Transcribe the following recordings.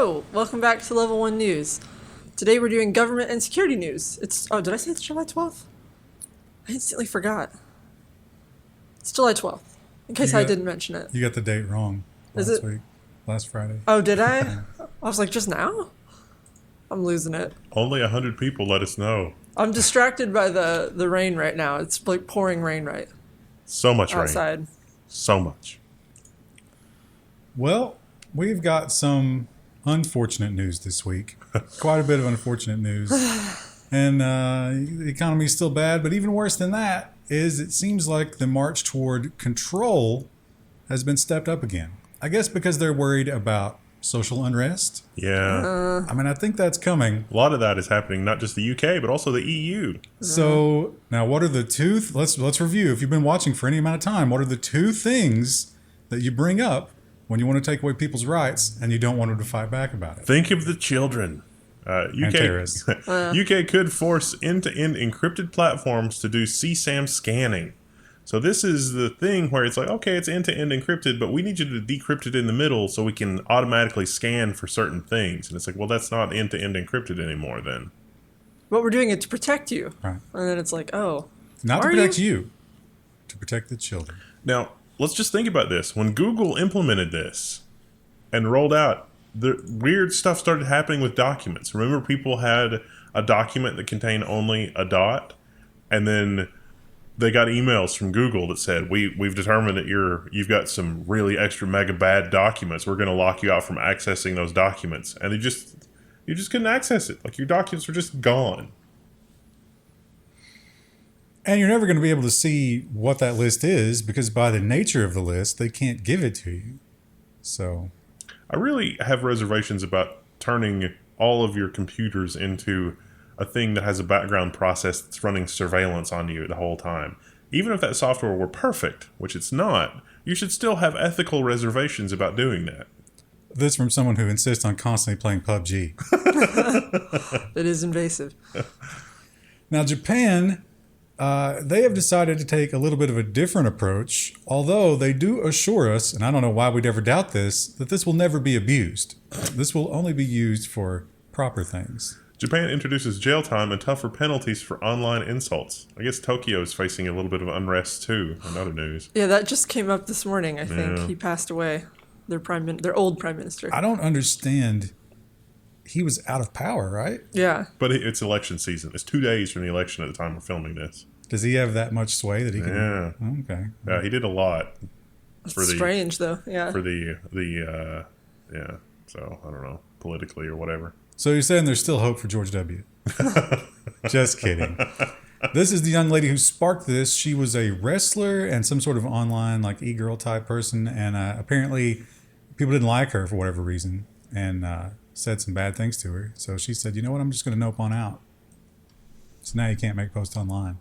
Hello, welcome back to Level 1 News. Today we're doing government and security news. Did I say it's July 12th? I instantly forgot. It's July 12th, in case I didn't mention it. You got the date wrong last week, last Friday. Oh, did I? I was like, just now? I'm losing it. Only 100 people let us know. I'm distracted by the rain right now. It's like pouring rain So much outside. rain. So much. Well, we've got some unfortunate news this week. Quite a bit of unfortunate news. And the economy is still bad, but even worse than that is it seems like the march toward control has been stepped up again. I guess because they're worried about social unrest. Yeah. I mean, I think that's coming. A lot of that is happening, not just the UK, but also the EU. So now what are the two, let's review. If you've been watching for any amount of time, what are the two things that you bring up when you want to take away people's rights and you don't want them to fight back about it? Think of the children. And terrorists. UK could force end-to-end encrypted platforms to do CSAM-scanning. So this is the thing where it's like, okay, it's end-to-end encrypted, but we need you to decrypt it in the middle so we can automatically scan for certain things. And it's like, well, that's not end-to-end encrypted anymore then. But we're doing it to protect you. Right. And then it's like, oh. Not to protect you, to protect the children. Now, let's just think about this. When Google implemented this and rolled out, the weird stuff started happening with documents. Remember, people had a document that contained only a dot, and then they got emails from Google that said, we've determined that you've got some really extra mega bad documents. We're going to lock you out from accessing those documents. And you just couldn't access it. Like, your documents were just gone. And you're never going to be able to see what that list is because by the nature of the list, they can't give it to you. So I really have reservations about turning all of your computers into a thing that has a background process that's running surveillance on you the whole time. Even if that software were perfect, which it's not, you should still have ethical reservations about doing that. this from someone who insists on constantly playing PUBG. It is invasive. Now, Japan, they have decided to take a little bit of a different approach, although they do assure us, and I don't know why we'd ever doubt this, that this will never be abused. This will only be used for proper things. Japan introduces jail time and tougher penalties for online insults. I guess Tokyo is facing a little bit of unrest too, in other news. Yeah, that just came up this morning, I think. Yeah. He passed away. Their old prime minister. I don't understand. He was out of power, right? Yeah. But it's election season. It's 2 days from the election at the time we're filming this. Does he have that much sway that he can? Yeah. Okay. Yeah, he did a lot. Strange, though. Yeah. For the yeah. So, I don't know, politically or whatever. So you're saying there's still hope for George W. Just kidding. This is the young lady who sparked this. She was a wrestler and some sort of online like e-girl type person. And apparently people didn't like her for whatever reason and said some bad things to her. So she said, you know what, I'm just going to nope on out. So now you can't make posts online.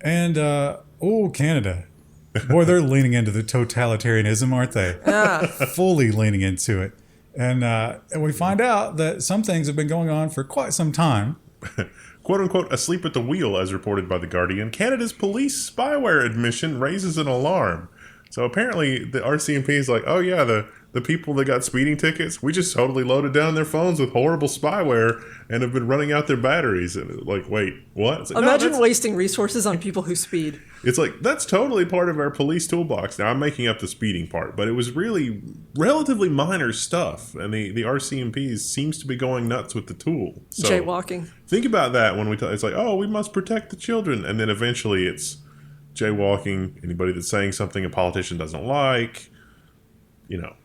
And, Canada. Boy, they're leaning into the totalitarianism, aren't they? Yeah. Fully leaning into it. And we find out that some things have been going on for quite some time. Quote unquote, asleep at the wheel, as reported by The Guardian. Canada's police spyware admission raises an alarm. So apparently the RCMP is like, oh yeah, the people that got speeding tickets, we just totally loaded down their phones with horrible spyware and have been running out their batteries. And like, wait, what? It's like, imagine wasting resources on people who speed. It's like, that's totally part of our police toolbox. Now, I'm making up the speeding part, but it was really relatively minor stuff. And the RCMP seems to be going nuts with the tool. So jaywalking. Think about that when it's like, oh, we must protect the children. And then eventually it's jaywalking, anybody that's saying something a politician doesn't like, you know.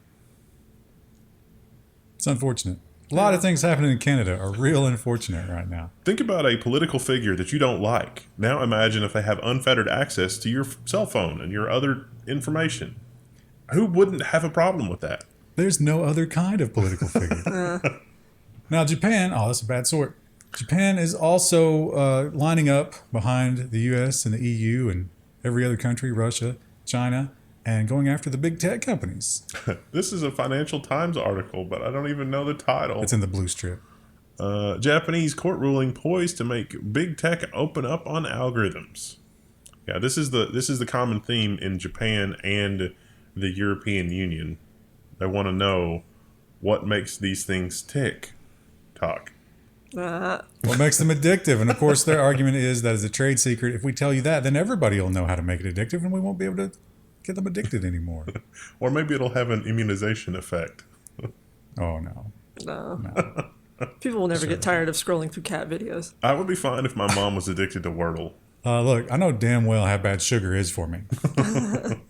It's unfortunate. A lot of things happening in Canada are real unfortunate right now. Think about a political figure that you don't like. Now imagine if they have unfettered access to your cell phone and your other information. Who wouldn't have a problem with that? There's no other kind of political figure. Now, Japan, that's a bad sort. Japan is also lining up behind the U.S. and the EU and every other country, Russia, China, and going after the big tech companies. This is a Financial Times article, but I don't even know the title. It's in the blue strip. Japanese court ruling poised to make big tech open up on algorithms. Yeah, this is the common theme in Japan and the European Union. They want to know what makes these things tick. Talk. What makes them addictive? And of course, their argument is that as a trade secret, if we tell you that, then everybody will know how to make it addictive, and we won't be able to get them addicted anymore. Or maybe it'll have an immunization effect. Oh no. No. People will never get tired of scrolling through cat videos. I would be fine if my mom was addicted to Wordle. Look, I know damn well how bad sugar is for me.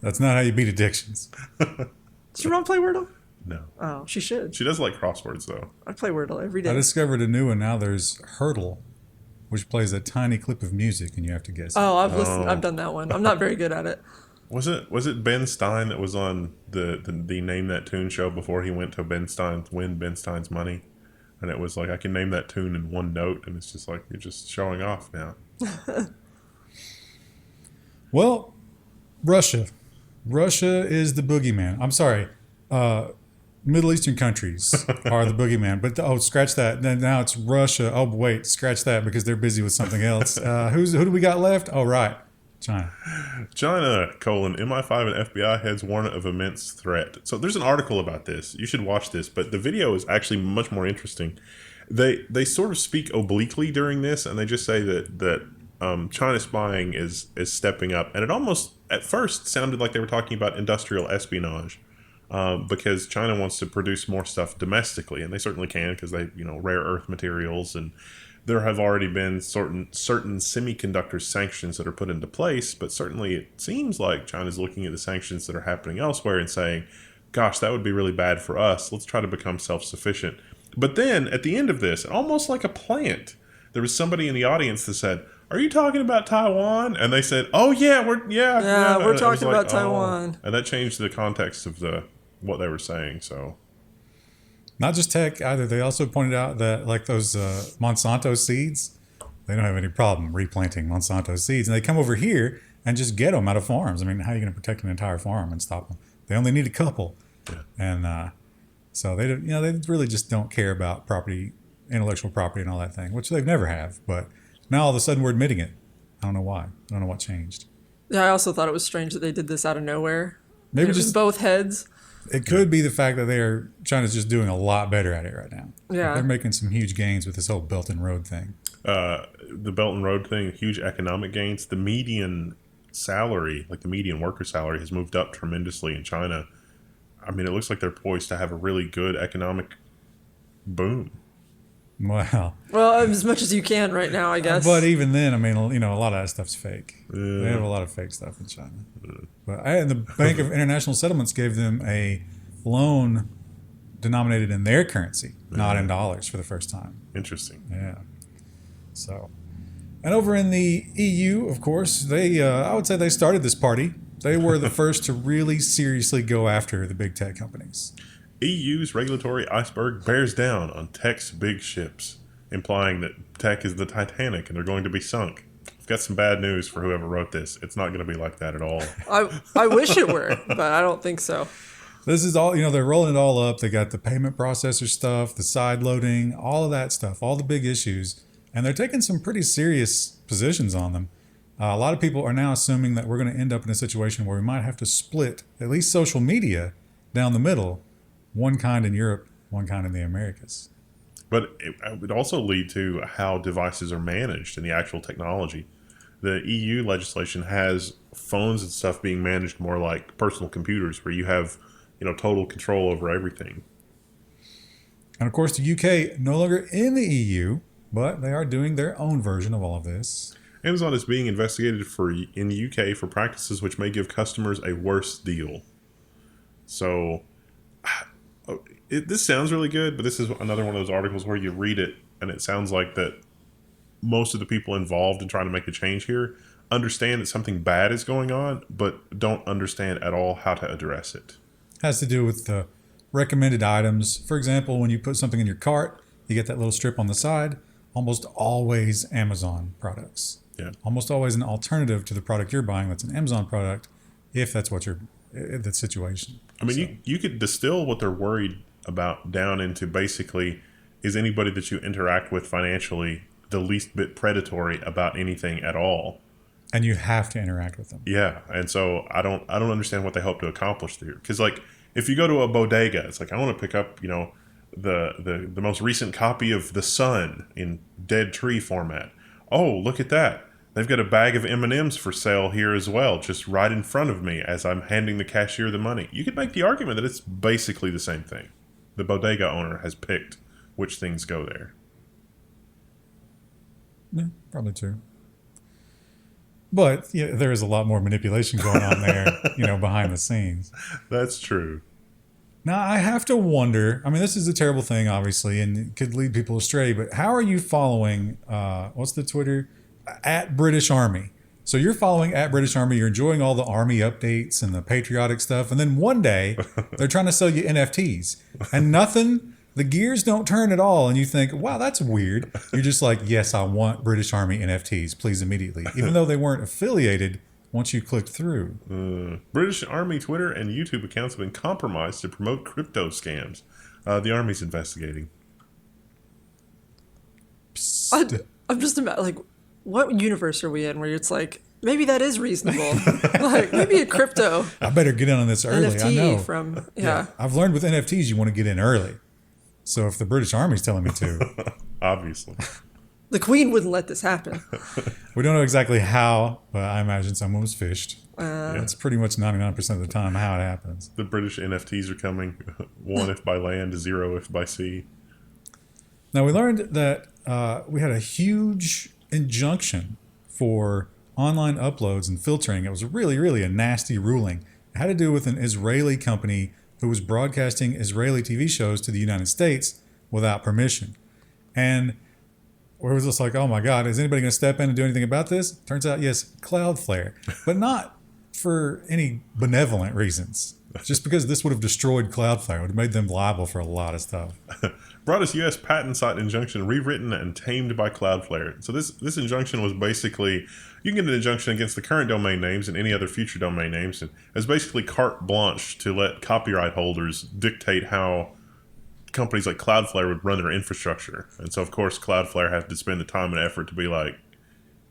That's not how you beat addictions. Does your mom play Wordle? No. Oh, she should. She does like crosswords, though. I play Wordle every day. I discovered a new one now. There's Hurdle, which plays a tiny clip of music, and you have to guess. Oh, I've listened. I've done that one. I'm not very good at it. Was it Ben Stein that was on the Name That Tune show before he went to win Ben Stein's money? And it was like, I can name that tune in one note, and it's just like, you're just showing off now. Well, Russia. Russia is the boogeyman. I'm sorry. Middle Eastern countries are the boogeyman. But, scratch that. Now it's Russia. Oh, wait, scratch that because they're busy with something else. Who do we got left? Oh, right. China. China, MI5 and FBI heads warn of immense threat. So there's an article about this. You should watch this, but the video is actually much more interesting. They sort of speak obliquely during this, and they just say that China spying is stepping up. And it almost, at first, sounded like they were talking about industrial espionage, because China wants to produce more stuff domestically, and they certainly can because they, rare earth materials, and there have already been certain semiconductor sanctions that are put into place, but certainly it seems like China's looking at the sanctions that are happening elsewhere and saying, gosh, that would be really bad for us. Let's try to become self-sufficient. But then at the end of this, almost like a plant, there was somebody in the audience that said, are you talking about Taiwan? And they said, oh yeah, we're talking about Taiwan. And that changed the context of what they were saying. So not just tech either. They also pointed out that like those Monsanto seeds, they don't have any problem replanting Monsanto seeds. And they come over here and just get them out of farms. I mean, how are you going to protect an entire farm and stop them? They only need a couple. Yeah. And so they really just don't care about property, intellectual property and all that thing, which they've never have. But now all of a sudden we're admitting it. I don't know why. I don't know what changed. Yeah, I also thought it was strange that they did this out of nowhere. Maybe it was both heads. It could be the fact that China's just doing a lot better at it right now. Yeah. They're making some huge gains with this whole Belt and Road thing. The Belt and Road thing, huge economic gains. The median salary, like the median worker salary, has moved up tremendously in China. I mean, it looks like they're poised to have a really good economic boom. Wow. Well, as much as you can right now, I guess. But even then, I mean, a lot of that stuff's fake. They have a lot of fake stuff in China. But and the Bank of International Settlements gave them a loan denominated in their currency, not in dollars, for the first time. Interesting. Yeah. So, and over in the EU, of course, they I would say they started this party. They were the first to really seriously go after the big tech companies. EU's regulatory iceberg bears down on tech's big ships, implying that tech is the Titanic and they're going to be sunk. I've got some bad news for whoever wrote this. It's not going to be like that at all. I wish it were, but I don't think so. This is all, they're rolling it all up. They got the payment processor stuff, the side loading, all of that stuff, all the big issues. And they're taking some pretty serious positions on them. A lot of people are now assuming that we're going to end up in a situation where we might have to split at least social media down the middle. One kind in Europe, one kind in the Americas. But it would also lead to how devices are managed and the actual technology. The EU legislation has phones and stuff being managed more like personal computers where you have, total control over everything. And of course, the UK no longer in the EU, but they are doing their own version of all of this. Amazon is being investigated in the UK for practices which may give customers a worse deal. So this sounds really good, but this is another one of those articles where you read it and it sounds like that most of the people involved in trying to make a change here understand that something bad is going on, but don't understand at all how to address it. Has to do with the recommended items. For example, when you put something in your cart, you get that little strip on the side. Almost always Amazon products. Yeah. Almost always an alternative to the product you're buying that's an Amazon product, if that's what the situation. I mean, So. you could distill what they're worried about down into basically, is anybody that you interact with financially the least bit predatory about anything at all? And you have to interact with them. Yeah, and so I don't understand what they hope to accomplish there. Because like if you go to a bodega, it's like I want to pick up the most recent copy of The Sun in dead tree format. Oh, look at that! They've got a bag of M&Ms for sale here as well, just right in front of me as I'm handing the cashier the money. You could make the argument that it's basically the same thing. The bodega owner has picked which things go there. Yeah, probably true. But yeah, there is a lot more manipulation going on there, behind the scenes. That's true. Now, I have to wonder, I mean, this is a terrible thing, obviously, and it could lead people astray, but how are you following, what's the Twitter? At British Army. So you're following at British Army, you're enjoying all the Army updates and the patriotic stuff, and then one day, they're trying to sell you NFTs, and the gears don't turn at all, and you think, wow, that's weird. You're just like, yes, I want British Army NFTs, please, immediately. Even though they weren't affiliated once you clicked through. British Army Twitter and YouTube accounts have been compromised to promote crypto scams. The Army's investigating. I'm just about like, what universe are we in where it's like, maybe that is reasonable. Like, maybe a crypto I better get in on this early. NFT I know. from, yeah. I've learned with NFTs, you want to get in early. So if the British Army's telling me to. Obviously. The Queen wouldn't let this happen. We don't know exactly how, but I imagine someone was fished. It's pretty much 99% of the time how it happens. The British NFTs are coming. 1 if by land, 0 if by sea. Now, we learned that we had a huge injunction for online uploads and filtering. It was really, really a nasty ruling. It had to do with an Israeli company who was broadcasting Israeli TV shows to the United States without permission. And we were just like, oh my God, is anybody going to step in and do anything about this? Turns out, yes, Cloudflare, but not for any benevolent reasons. Just because this would have destroyed Cloudflare, it would have made them liable for a lot of stuff. Broadest U.S. patent sought injunction rewritten and tamed by Cloudflare. So this injunction was basically, you can get an injunction against the current domain names and any other future domain names. And it was basically carte blanche to let copyright holders dictate how companies like Cloudflare would run their infrastructure. And so, of course, Cloudflare had to spend the time and effort to be like,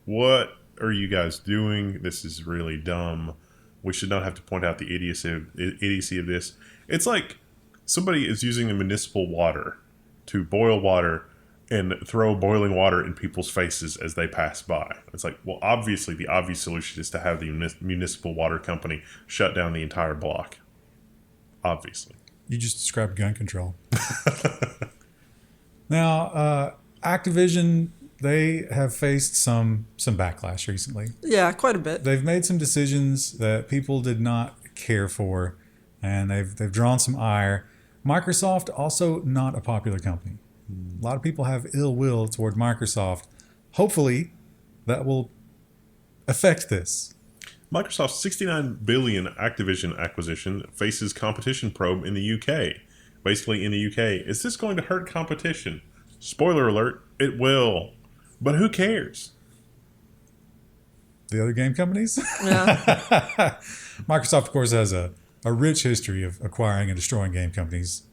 what are you guys doing? This is really dumb. We should not have to point out the idiocy of this. It's like somebody is using the municipal water to boil water and throw boiling water in people's faces as they pass by. It's like, well, obviously the obvious solution is to have the municipal water company shut down the entire block. Obviously. You just described gun control. Now, Activision, they have faced some backlash recently. Yeah, quite a bit. They've made some decisions that people did not care for, and they've drawn some ire. Microsoft, also not a popular company. A lot of people have ill will toward Microsoft. Hopefully, that will affect this. Microsoft's $69 billion Activision acquisition faces competition probe in the UK. Basically, in the UK, is this going to hurt competition? Spoiler alert, it will. But who cares? The other game companies? Yeah. Microsoft, of course, has a rich history of acquiring and destroying game companies.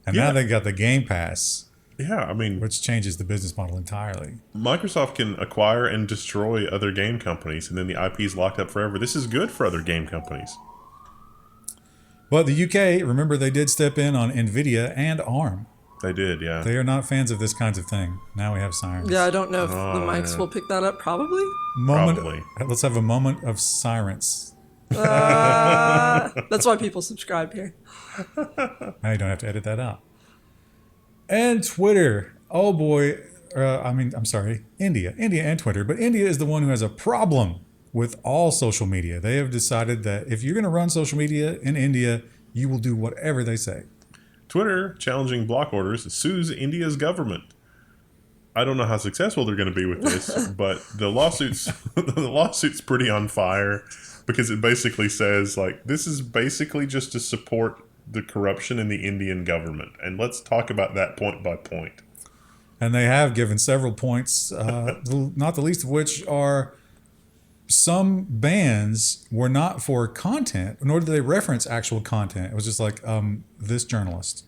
And now they got the Game Pass. Yeah, I mean, which changes the business model entirely. Microsoft can acquire and destroy other game companies, and then the IP is locked up forever. This is good for other game companies. But the UK, remember, they did step in on NVIDIA and ARM. They did, yeah. They are not fans of this kinds of thing. Now we have sirens. Yeah, I don't know if the mics will pick that up. Probably. Probably. Let's have a moment of silence. That's why people subscribe here. Now you don't have to edit that out. And Twitter. Oh boy. India. India and Twitter. But India is the one who has a problem with all social media. They have decided that if you're going to run social media in India, you will do whatever they say. Twitter, challenging block orders, sues India's government. I don't know how successful they're going to be with this, but the lawsuit's pretty on fire because it basically says, like, this is basically just to support the corruption in the Indian government. And let's talk about that point by point. And they have given several points, not the least of which are some bans were not for content, nor did they reference actual content. It was just like, this journalist.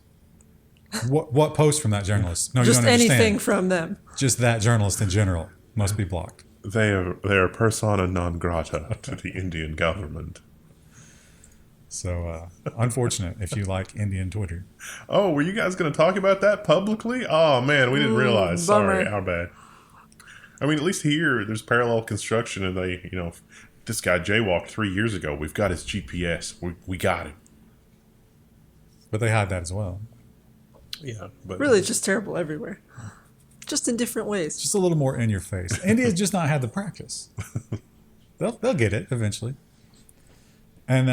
What post from that journalist? No, just you don't understand. anything from them. Just that journalist in general must be blocked. They are persona non grata to the Indian government. So unfortunate if you like Indian Twitter. Oh, were you guys going to talk about that publicly? Oh man, we didn't realize. Sorry, bummer. our bad. I mean, at least here there's parallel construction, and they, this guy jaywalked 3 years ago. We've got his GPS. We got him. But they hide that as well. Yeah, but Really, it's just terrible everywhere. Just in different ways. Just a little more in your face. India's just not had the practice. They'll get it eventually. And,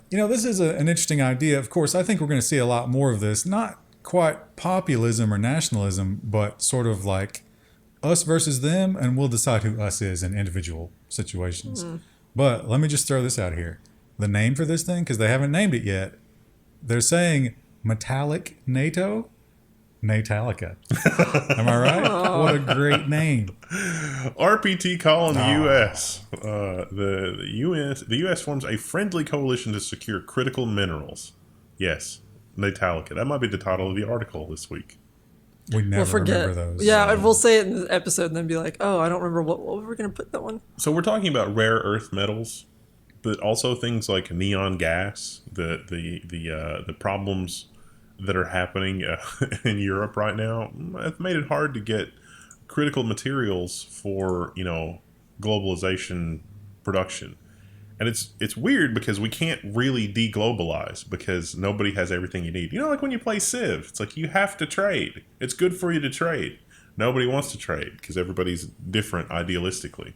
this is an interesting idea. Of course, I think we're going to see a lot more of this. Not quite populism or nationalism, but sort of like us versus them, and we'll decide who us is in individual situations. But let me just throw this out here. The name for this thing, because they haven't named it yet, they're saying metallic NATO. Natalica. Am I right? What a great name. RPT-COLUMN-U.S. The U.S. forms a friendly coalition to secure critical minerals. Yes, Natalica. That might be the title of the article this week. We never We'll forget. remember those. Yeah, we'll say it in the episode and then be like, oh, I don't remember what were we going to put that one? So we're talking about rare earth metals, but also things like neon gas, the problems that are happening in Europe right now have made it hard to get critical materials for globalization production, and it's weird because we can't really deglobalize because nobody has everything you need. Like when you play Civ, it's like you have to trade. It's good for you to trade. Nobody wants to trade because everybody's different idealistically.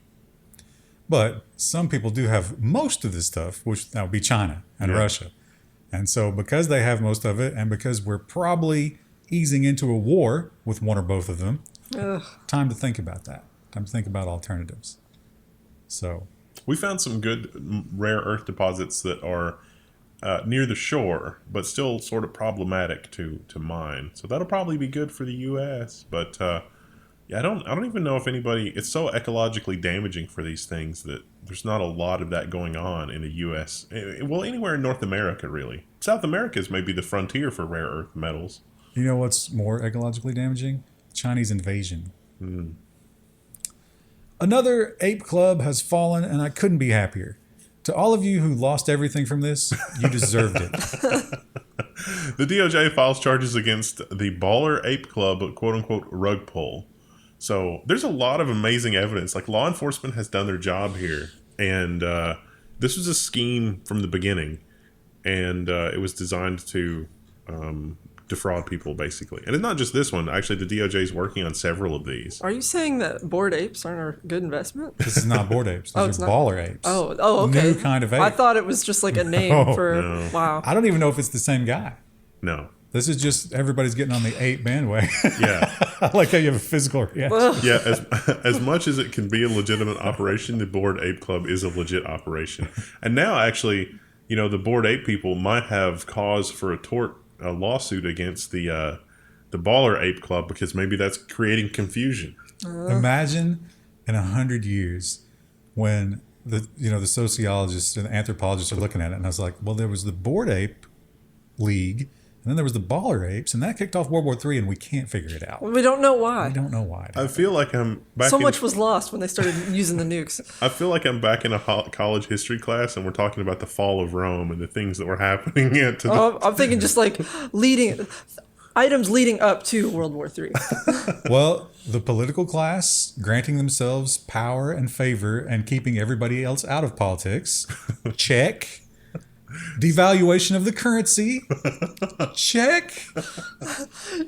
But some people do have most of this stuff, which that would be China and Russia. And so because they have most of it, and because we're probably easing into a war with one or both of them, time to think about that. Time to think about alternatives. So we found some good rare earth deposits that are near the shore, but still sort of problematic to mine. So that'll probably be good for the U.S. But I don't even know if anybody. It's so ecologically damaging for these things that there's not a lot of that going on in the U.S. Well, anywhere in North America, really. South America is maybe the frontier for rare earth metals. You know what's more ecologically damaging? Chinese invasion. Another ape club has fallen, and I couldn't be happier. To all of you who lost everything from this, you deserved it. The DOJ files charges against the Baller Ape Club, quote-unquote, rug pull. So there's a lot of amazing evidence. Like, law enforcement has done their job here. And this was a scheme from the beginning. And it was designed to defraud people, basically. And it's not just this one. Actually, the DOJ is working on several of these. Are you saying that bored apes aren't a good investment? This is not bored apes. These are baller apes. Oh, okay. New kind of ape. I thought it was just like a name for... No. Wow. I don't even know if it's the same guy. No. This is just everybody's getting on the ape bandwagon. Yeah. I like how you have a physical reaction. Yeah, as much as it can be a legitimate operation, the Bored Ape Club is a legit operation. And now, actually, the Bored Ape people might have cause for a lawsuit against the Baller Ape Club because maybe that's creating confusion. Imagine in 100 years when the sociologists and anthropologists are looking at it, and I was like, well, there was the Bored Ape League. And then there was the Baller Apes, and that kicked off World War III, and we can't figure it out. We don't know why. We don't know why. I feel like I'm back. So much was lost when they started using the nukes. I feel like I'm back in a college history class, and we're talking about the fall of Rome and the things that were happening. I'm thinking just like items leading up to World War III. Well, the political class granting themselves power and favor and keeping everybody else out of politics. Check. Devaluation of the currency. Check.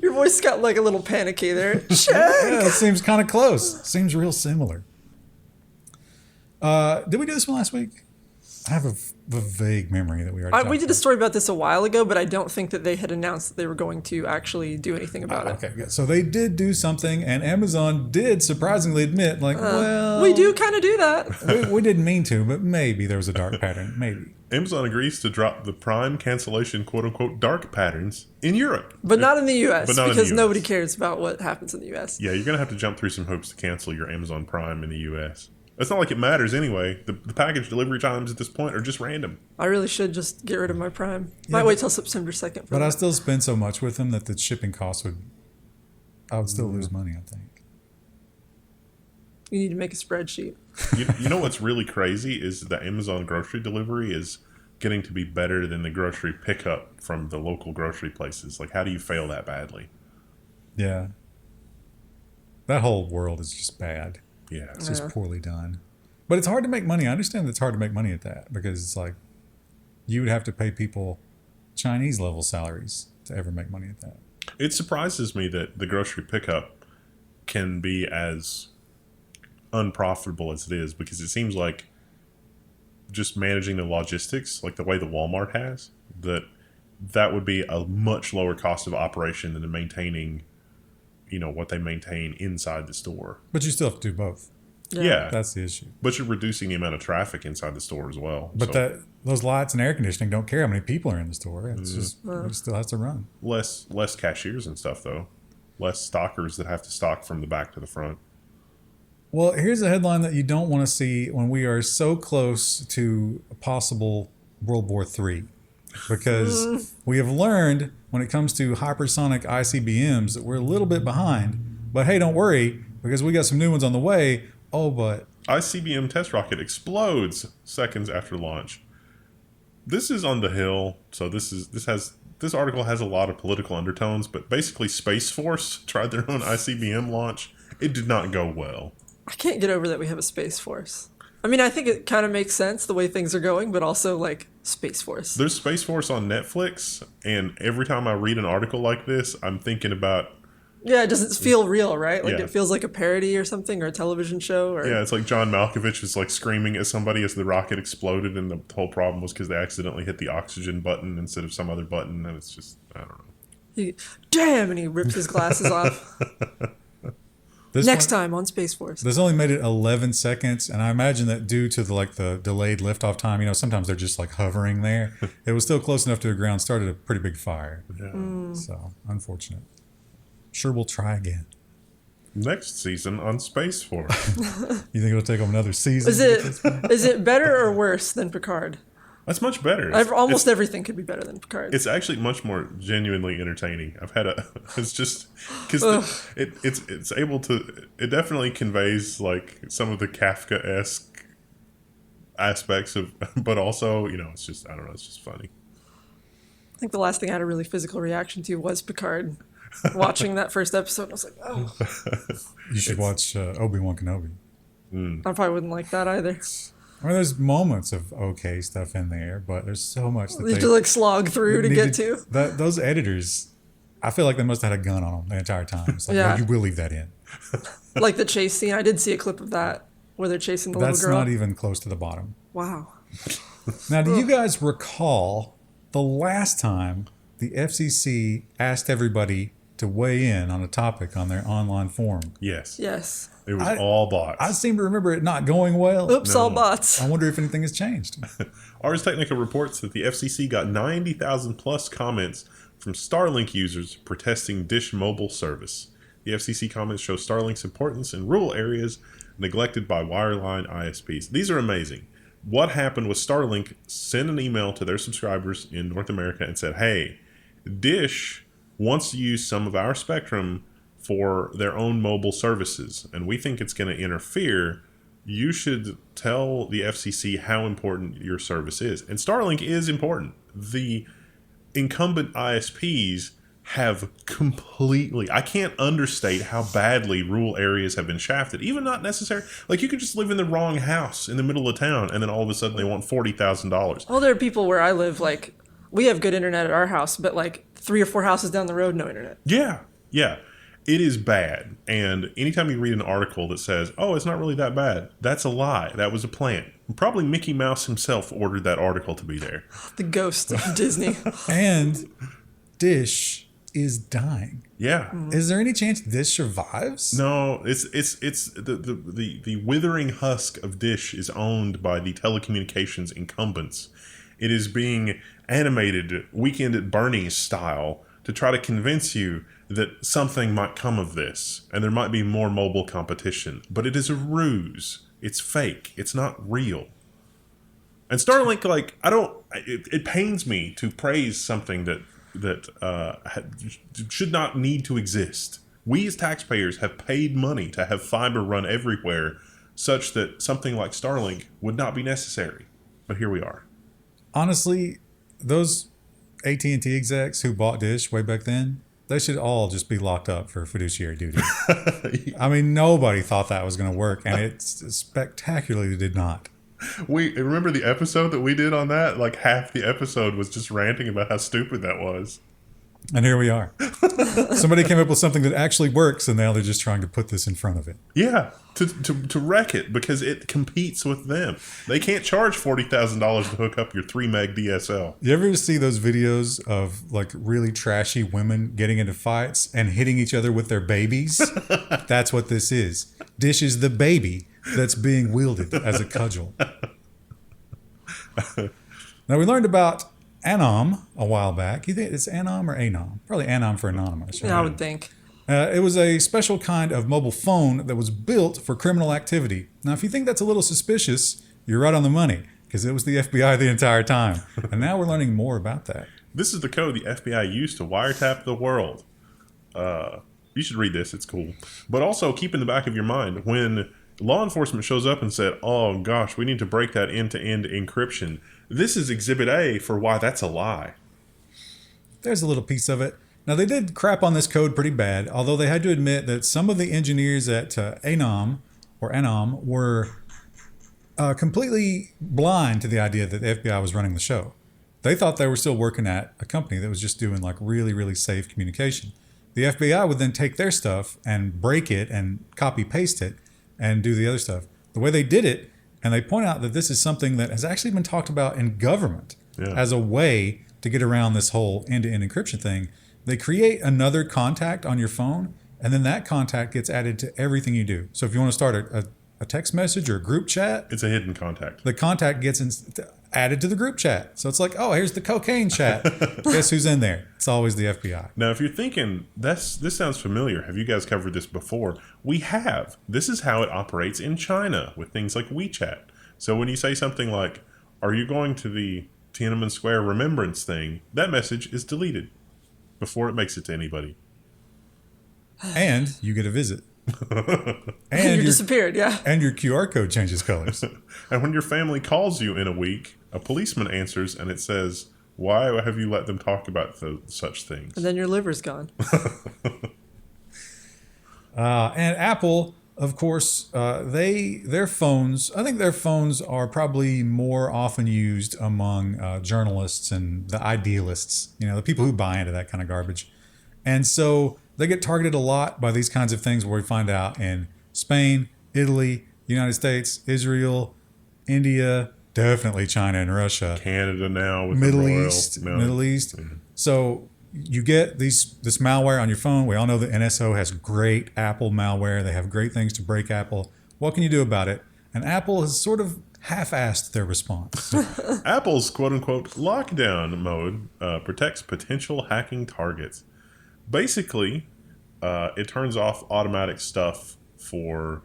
Your voice got like a little panicky there. Check. Yeah, it seems kind of close. Seems real similar. Did we do this one last week? I have a vague memory that we already talked We did a about. story about this a while ago, but I don't think that they had announced that they were going to actually do anything about it. Okay, good. So they did do something, and Amazon did surprisingly admit, We do kind of do that. we didn't mean to, but maybe there was a dark pattern. Maybe. Amazon agrees to drop the Prime cancellation, quote-unquote, dark patterns in Europe. But not in the U.S. But not in the because US. nobody cares about what happens in the U.S. Yeah, you're going to have to jump through some hoops to cancel your Amazon Prime in the U.S. It's not like it matters anyway. The package delivery times at this point are just random. I really should just get rid of my Prime. Yeah, Might wait till September 2nd. For But I that. still spend so much with them that the shipping costs I would still lose money, I think. You need to make a spreadsheet. You know what's really crazy is that Amazon grocery delivery is getting to be better than the grocery pickup from the local grocery places. Like, how do you fail that badly? Yeah. That whole world is just bad. Yeah. It's just poorly done. But it's hard to make money. I understand that it's hard to make money at that because it's like you would have to pay people Chinese level salaries to ever make money at that. It surprises me that the grocery pickup can be as unprofitable as it is, because it seems like just managing the logistics, like the way the Walmart has, that would be a much lower cost of operation than maintaining, what they maintain inside the store. But you still have to do both. Yeah. That's the issue. But you're reducing the amount of traffic inside the store as well. But those lights and air conditioning don't care how many people are in the store. It's just it still has to run. Less cashiers and stuff, though. Less stockers that have to stock from the back to the front. Well, here's a headline that you don't want to see when we are so close to a possible World War III. Because we have learned when it comes to hypersonic ICBMs that we're a little bit behind. But hey, don't worry, because we got some new ones on the way. Oh, but ICBM test rocket explodes seconds after launch. This is on the Hill, so this article has a lot of political undertones, but basically Space Force tried their own ICBM launch. It did not go well. I can't get over that we have a Space Force. I mean, I think it kind of makes sense the way things are going, but also like Space Force. There's Space Force on Netflix, and every time I read an article like this, I'm thinking about... Yeah, it doesn't feel real, right? Like Yeah. It feels like a parody or something, or a television show. Or Yeah, it's like John Malkovich was like screaming at somebody as the rocket exploded, and the whole problem was because they accidentally hit the oxygen button instead of some other button, and it's just, I don't know. Damn, and he ripped his glasses off. Next time on Space Force. This only made it 11 seconds, and I imagine that due to the delayed liftoff time, sometimes they're just like hovering there. It was still close enough to the ground, started a pretty big fire. Yeah. So, unfortunate. Sure, we'll try again. Next season on Space Force. You think it'll take them another season? Is it better or worse than Picard? That's much better. Almost everything could be better than Picard. It's actually much more genuinely entertaining. It's just because it's able to. It definitely conveys like some of the Kafka-esque aspects of, but also it's just, I don't know. It's just funny. I think the last thing I had a really physical reaction to was Picard. Watching that first episode, I was like, oh. You should watch Obi-Wan Kenobi. I probably wouldn't like that either. I mean, there's moments of okay stuff in there, but there's so much that You have to like slog through to get to. Those editors, I feel like they must have had a gun on them the entire time. It's like, Yeah. no, you will leave that in. Like the chase scene. I did see a clip of that where they're chasing the little girl. That's not even close to the bottom. Wow. Now, do you guys recall the last time the FCC asked everybody to weigh in on a topic on their online forum? Yes. Yes. It was all bots. I seem to remember it not going well. Oops, all bots. I wonder if anything has changed. Ars Technica reports that the FCC got 90,000 plus comments from Starlink users protesting Dish mobile service. The FCC comments show Starlink's importance in rural areas neglected by wireline ISPs. These are amazing. What happened was Starlink sent an email to their subscribers in North America and said, hey, Dish wants to use some of our spectrum for their own mobile services, and we think it's going to interfere. You should tell the FCC how important your service is. And Starlink is important. The incumbent ISPs have completely, I can't understate how badly rural areas have been shafted. Even not necessary, like you could just live in the wrong house in the middle of town, and then all of a sudden they want $40,000. Well, there are people where I live, like, we have good internet at our house, but like 3 or 4 houses down the road, no internet. Yeah. It is bad. And anytime you read an article that says, oh, it's not really that bad, that's a lie. That was a plant. Probably Mickey Mouse himself ordered that article to be there. The ghost of Disney. And Dish is dying. Yeah. Is there any chance Dish survives? No, it's the withering husk of Dish is owned by the telecommunications incumbents. It is being animated Weekend at Bernie's style to try to convince you that something might come of this and there might be more mobile competition. But it is a ruse. It's fake. It's not real. And Starlink, like, it pains me to praise something that should not need to exist. We as taxpayers have paid money to have fiber run everywhere such that something like Starlink would not be necessary. But here we are. Honestly, those AT&T execs who bought Dish way back then, they should all just be locked up for fiduciary duty. I mean, nobody thought that was going to work, and it spectacularly did not. We remember the episode that we did on that? Like half the episode was just ranting about how stupid that was. And here we are. Somebody came up with something that actually works, and now they're just trying to put this in front of it. Yeah, to wreck it because it competes with them. They can't charge $40,000 to hook up your 3 meg DSL. You ever see those videos of like really trashy women getting into fights and hitting each other with their babies? That's what this is. Dish is the baby that's being wielded as a cudgel. Now, we learned about Anom a while back. You think it's Anom or Anom? Probably Anom for anonymous. Right? Yeah, I would think. It was a special kind of mobile phone that was built for criminal activity. Now, if you think that's a little suspicious, you're right on the money, because it was the FBI the entire time. And now we're learning more about that. This is the code the FBI used to wiretap the world. You should read this. It's cool. But also keep in the back of your mind, when law enforcement shows up and said, oh gosh, we need to break that end-to-end encryption, this is Exhibit A for why that's a lie. There's a little piece of it. Now, they did crap on this code pretty bad, although they had to admit that some of the engineers at Anom were completely blind to the idea that the FBI was running the show. They thought they were still working at a company that was just doing like really, really safe communication. The FBI would then take their stuff and break it and copy paste it and do the other stuff. The way they did it, and they point out that this is something that has actually been talked about in government as a way to get around this whole end-to-end encryption thing. They create another contact on your phone, and then that contact gets added to everything you do. So if you want to start a text message or a group chat, it's a hidden contact. The contact gets added to the group chat. So it's like, oh, here's the cocaine chat. Guess who's in there? It's always the FBI. Now, if you're thinking, this sounds familiar, have you guys covered this before? We have. This is how it operates in China with things like WeChat. So when you say something like, are you going to the Tiananmen Square remembrance thing, that message is deleted before it makes it to anybody. And you get a visit. And you're disappeared, yeah. And your QR code changes colors. And when your family calls you in a week, a policeman answers and it says, why have you let them talk about such things? And then your liver's gone. And Apple, of course, their phones, I think their phones are probably more often used among journalists and the idealists, the people who buy into that kind of garbage. And so they get targeted a lot by these kinds of things where we find out in Spain, Italy, United States, Israel, India, definitely China and Russia. Canada now. With Middle East. Mm-hmm. So you get this malware on your phone. We all know that NSO has great Apple malware. They have great things to break Apple. What can you do about it? And Apple has sort of half-assed their response. Apple's quote-unquote lockdown mode protects potential hacking targets. Basically, it turns off automatic stuff for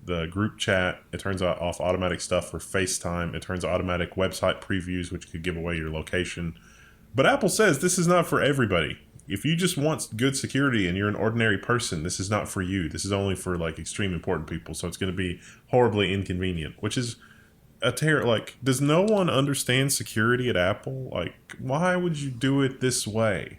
the group chat. It turns off automatic stuff for FaceTime. It turns automatic website previews, which could give away your location. But Apple says this is not for everybody. If you just want good security and you're an ordinary person, this is not for you. This is only for like extreme important people. So it's going to be horribly inconvenient, which is a terror. Like, does no one understand security at Apple? Like, why would you do it this way?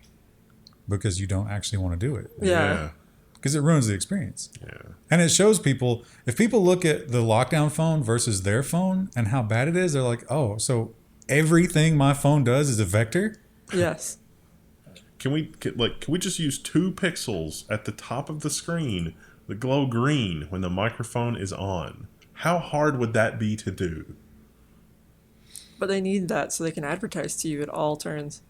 Because you don't actually want to do it. Yeah. Because it ruins the experience. Yeah. And it shows people, if people look at the lockdown phone versus their phone and how bad it is, they're like, oh, so everything my phone does is a vector? Yes. Can we just use 2 pixels at the top of the screen that glow green when the microphone is on? How hard would that be to do? But they need that so they can advertise to you at all turns.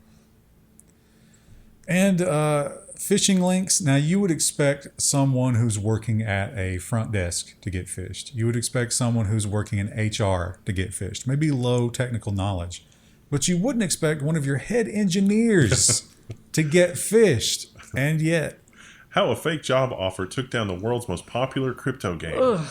And phishing links. Now, you would expect someone who's working at a front desk to get phished. You would expect someone who's working in HR to get phished. Maybe low technical knowledge. But you wouldn't expect one of your head engineers to get phished. And yet. How a fake job offer took down the world's most popular crypto game. Ugh.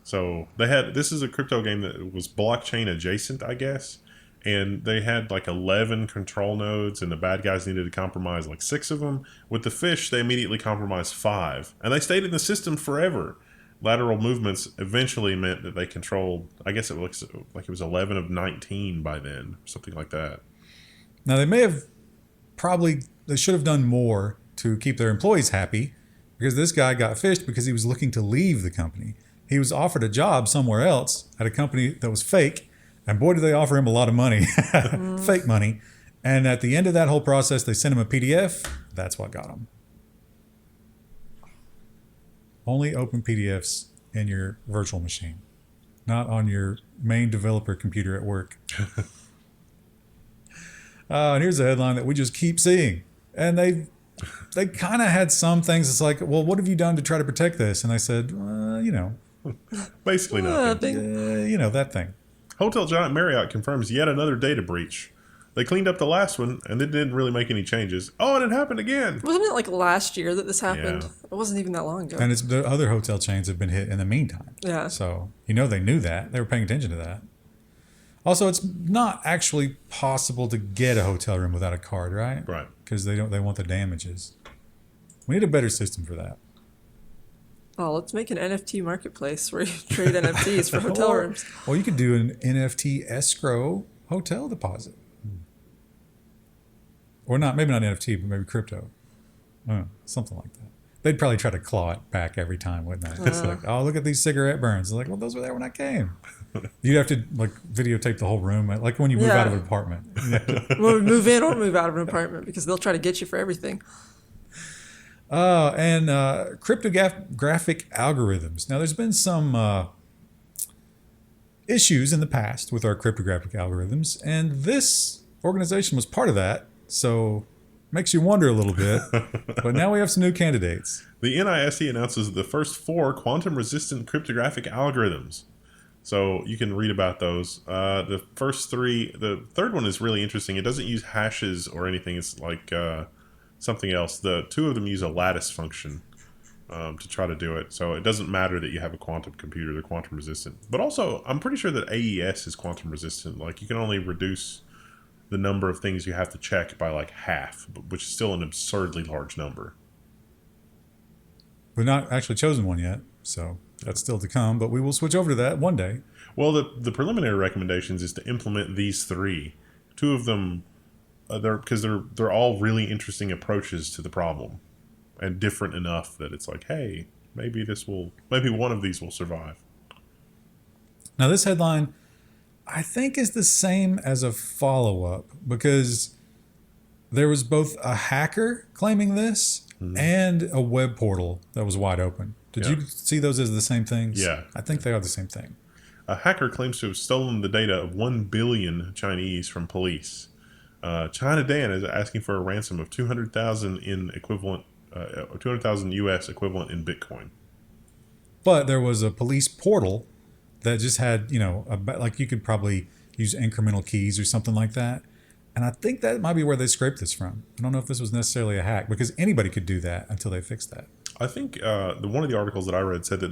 So this is a crypto game that was blockchain adjacent, I guess. and they had like 11 control nodes, and the bad guys needed to compromise like 6 of them. With the fish, they immediately compromised 5, and they stayed in the system forever. Lateral movements eventually meant that they controlled, I guess it looks like it was 11 of 19 by then, or something like that. Now, they should have done more to keep their employees happy, because this guy got fished because he was looking to leave the company. He was offered a job somewhere else at a company that was fake, and boy, did they offer him a lot of money, fake money. And at the end of that whole process, they sent him a PDF. That's what got him. Only open PDFs in your virtual machine, not on your main developer computer at work. And here's a headline that we just keep seeing. And they kind of had some things. It's like, well, what have you done to try to protect this? And I said, Basically nothing. That thing. Hotel giant Marriott confirms yet another data breach. They cleaned up the last one, and it didn't really make any changes. Oh, and it happened again. Wasn't it like last year that this happened? Yeah. It wasn't even that long ago. And the other hotel chains have been hit in the meantime. Yeah. So, they knew that. They were paying attention to that. Also, it's not actually possible to get a hotel room without a card, right? Right. Because they want the damages. We need a better system for that. Oh, let's make an NFT marketplace where you trade NFTs for hotel rooms. Or you could do an NFT escrow hotel deposit. Or maybe not NFT, but maybe crypto. Something like that. They'd probably try to claw it back every time, wouldn't they? It's like, oh, look at these cigarette burns. It's like, well, those were there when I came. You'd have to videotape the whole room, like when you move out of an apartment. Well, move in or move out of an apartment, because they'll try to get you for everything. And cryptographic algorithms. Now, there's been some issues in the past with our cryptographic algorithms, and this organization was part of that. So makes you wonder a little bit. But now we have some new candidates. The NIST announces the first 4 quantum-resistant cryptographic algorithms. So you can read about those. The first 3, the third one is really interesting. It doesn't use hashes or anything. It's like something else. The 2 of them use a lattice function to try to do it. So it doesn't matter that you have a quantum computer. They're quantum resistant. But also, I'm pretty sure that AES is quantum resistant. Like, you can only reduce the number of things you have to check by like half, which is still an absurdly large number. We've not actually chosen one yet, so that's still to come, but we will switch over to that one day. Well, the preliminary recommendations is to implement these 3. 2 of them, they're all really interesting approaches to the problem, and different enough that it's like, hey, maybe one of these will survive. Now, this headline, I think, is the same as a follow-up, because there was both a hacker claiming this and a web portal that was wide open. Did you see those as the same things? Yeah. I think they are the same thing. A hacker claims to have stolen the data of 1 billion Chinese from police. China Dan is asking for a ransom of 200,000 in equivalent, 200,000 U.S. equivalent in Bitcoin. But there was a police portal that just had, like you could probably use incremental keys or something like that. And I think that might be where they scraped this from. I don't know if this was necessarily a hack, because anybody could do that until they fixed that. I think one of the articles that I read said that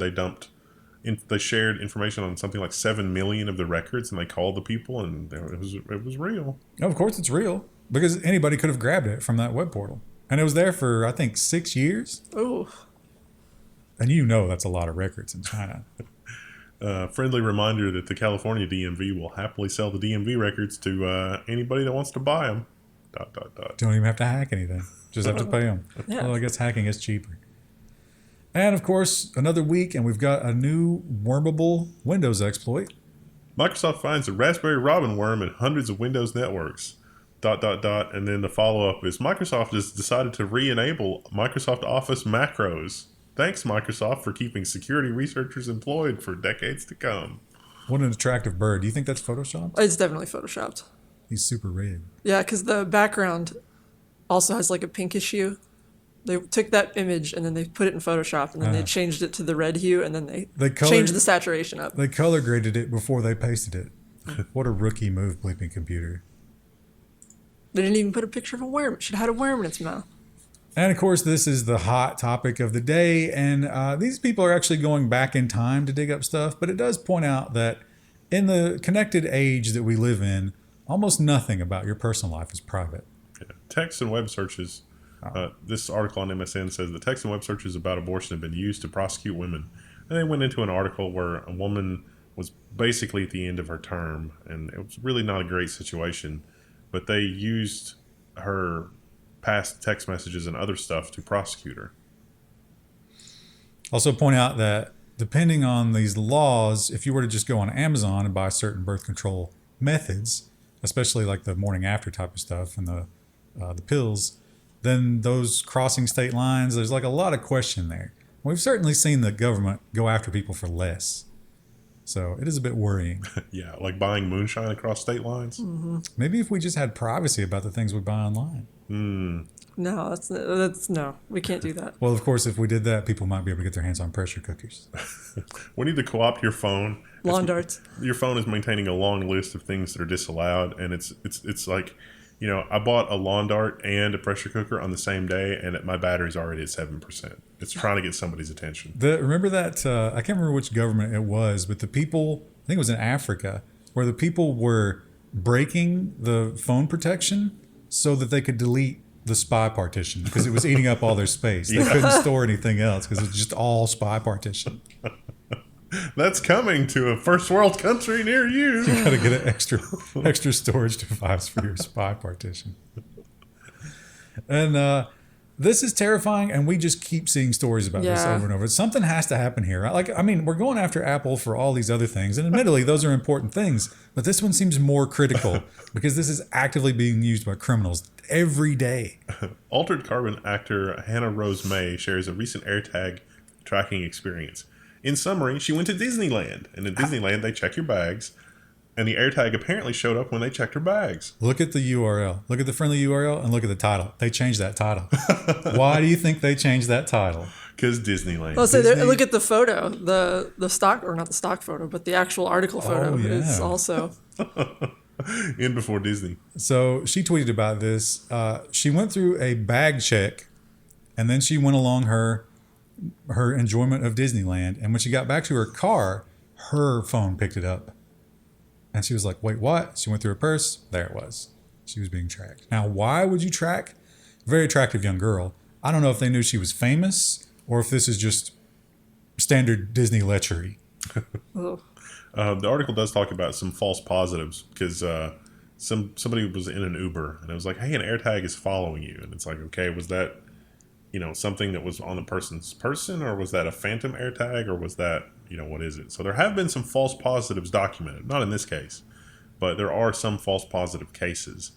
they shared information on something like 7 million of the records, and they called the people, and it was real. Of course it's real, because anybody could have grabbed it from that web portal. And it was there for, I think, 6 years. Oh. And that's a lot of records in China. Friendly reminder that the California DMV will happily sell the DMV records to anybody that wants to buy them. ... Don't even have to hack anything. Just have to pay them. Yeah. Well, I guess hacking is cheaper. And, of course, another week, and we've got a new wormable Windows exploit. Microsoft finds a Raspberry Robin worm in hundreds of Windows networks. ... And then the follow-up is Microsoft has decided to re-enable Microsoft Office macros. Thanks, Microsoft, for keeping security researchers employed for decades to come. What an attractive bird. Do you think that's Photoshopped? It's definitely Photoshopped. He's super red. Yeah, because the background also has like a pinkish hue. They took that image and then they put it in Photoshop, and then they changed it to the red hue, and then they changed the saturation up. They color graded it before they pasted it. What a rookie move, bleeping computer. They didn't even put a picture of a worm. It should have had a worm in its mouth. And, of course, this is the hot topic of the day. And these people are actually going back in time to dig up stuff. But it does point out that in the connected age that we live in, almost nothing about your personal life is private. Yeah. Text and web searches. This article on MSN says the text and web searches about abortion have been used to prosecute women. And they went into an article where a woman was basically at the end of her term, and it was really not a great situation. But they used her past text messages and other stuff to prosecute her. Also point out that depending on these laws, if you were to just go on Amazon and buy certain birth control methods, especially like the morning after type of stuff and the pills, then those crossing state lines, there's like a lot of question there. We've certainly seen the government go after people for less. So it is a bit worrying. Yeah, like buying moonshine across state lines. Mm-hmm. Maybe if we just had privacy about the things we buy online. No, that's no. We can't do that. Well, of course, if we did that, people might be able to get their hands on pressure cookers. We need to co-opt your phone. Lawn darts. Your phone is maintaining a long list of things that are disallowed, and it's like, you know, I bought a lawn dart and a pressure cooker on the same day, and my battery's already at 7%. It's trying to get somebody's attention. Remember that, I can't remember which government it was, but the people, I think it was in Africa, where the people were breaking the phone protection so that they could delete the spy partition because it was eating up all their space. They couldn't store anything else because it was just all spy partition. That's coming to a first world country near you. You got to get an extra storage device for your spy partition. And this is terrifying, and we just keep seeing stories about this over and over. Something has to happen here. Like, I mean, we're going after Apple for all these other things, and admittedly, those are important things, but this one seems more critical because this is actively being used by criminals every day. Altered Carbon actor Hannah Rose May shares a recent AirTag tracking experience. In summary, she went to Disneyland, and at Disneyland, they check your bags, and the AirTag apparently showed up when they checked her bags. Look at the URL. Look at the friendly URL and look at the title. They changed that title. Why do you think they changed that title? Because Disneyland. Well, so look at the photo, the stock, or not the stock photo, but the actual article photo is also. In before Disney. So she tweeted about this. She went through a bag check, and then she went along her enjoyment of Disneyland. And when she got back to her car, her phone picked it up. And she was like, wait, what? She went through her purse. There it was. She was being tracked. Now, why would you track? Very attractive young girl. I don't know if they knew she was famous or if this is just standard Disney lechery. The article does talk about some false positives because somebody was in an Uber and it was like, hey, an AirTag is following you. And it's like, okay, was that, you know, something that was on the person's person, or was that a phantom AirTag, or was that, you know, what is it? So there have been some false positives documented, not in this case, but there are some false positive cases.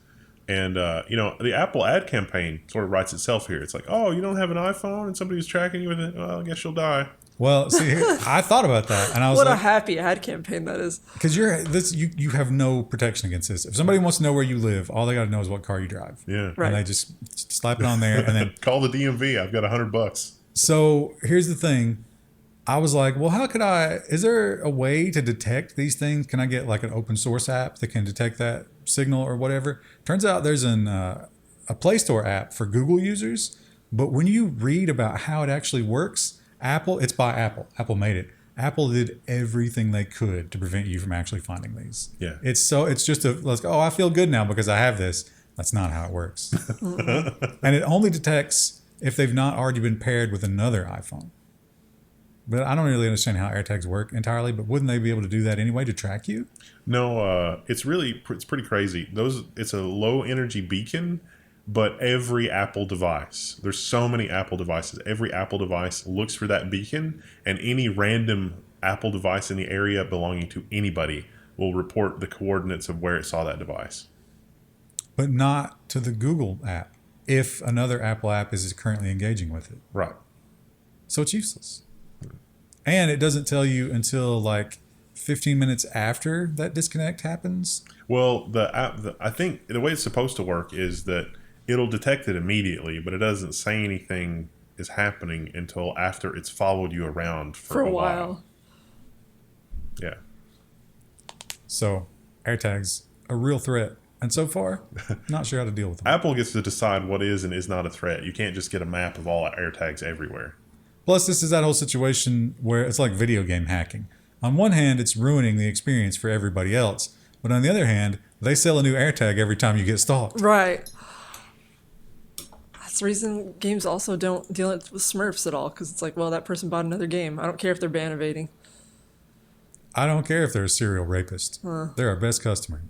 And, you know, the Apple ad campaign sort of writes itself here. It's like, oh, you don't have an iPhone and somebody's tracking you with it? Well, I guess you'll die. Well, see, I thought about that, and I was what like, a happy ad campaign that is. because you have no protection against this. If somebody wants to know where you live, all they got to know is what car you drive. Yeah. Right. And they just slap it on there, and then Call the DMV. I've got $100. So here's the thing. I was like, well, is there a way to detect these things? Can I get like an open source app that can detect that signal or whatever? Turns out there's a Play Store app for Google users. But when you read about how it actually works, it's by Apple. Apple made it. Apple did everything they could to prevent you from actually finding these. Yeah. It's just I feel good now because I have this. That's not how it works. And it only detects if they've not already been paired with another iPhone. But I don't really understand how AirTags work entirely, but wouldn't they be able to do that anyway to track you? No, it's pretty crazy. It's a low energy beacon, but every Apple device, there's so many Apple devices, every Apple device looks for that beacon, and any random Apple device in the area belonging to anybody will report the coordinates of where it saw that device. But not to the Google app if another Apple app is currently engaging with it. Right. So it's useless. And it doesn't tell you until like 15 minutes after that disconnect happens. Well, I think the way it's supposed to work is that it'll detect it immediately, but it doesn't say anything is happening until after it's followed you around for a while. Yeah. So AirTags, a real threat. And so far, not sure how to deal with them. Apple gets to decide what is and is not a threat. You can't just get a map of all AirTags everywhere. Plus, this is that whole situation where it's like video game hacking. On one hand, it's ruining the experience for everybody else. But on the other hand, they sell a new AirTag every time you get stalked. Right. That's the reason games also don't deal with Smurfs at all, because it's like, well, that person bought another game. I don't care if they're ban evading. I don't care if they're a serial rapist. They're our best customer.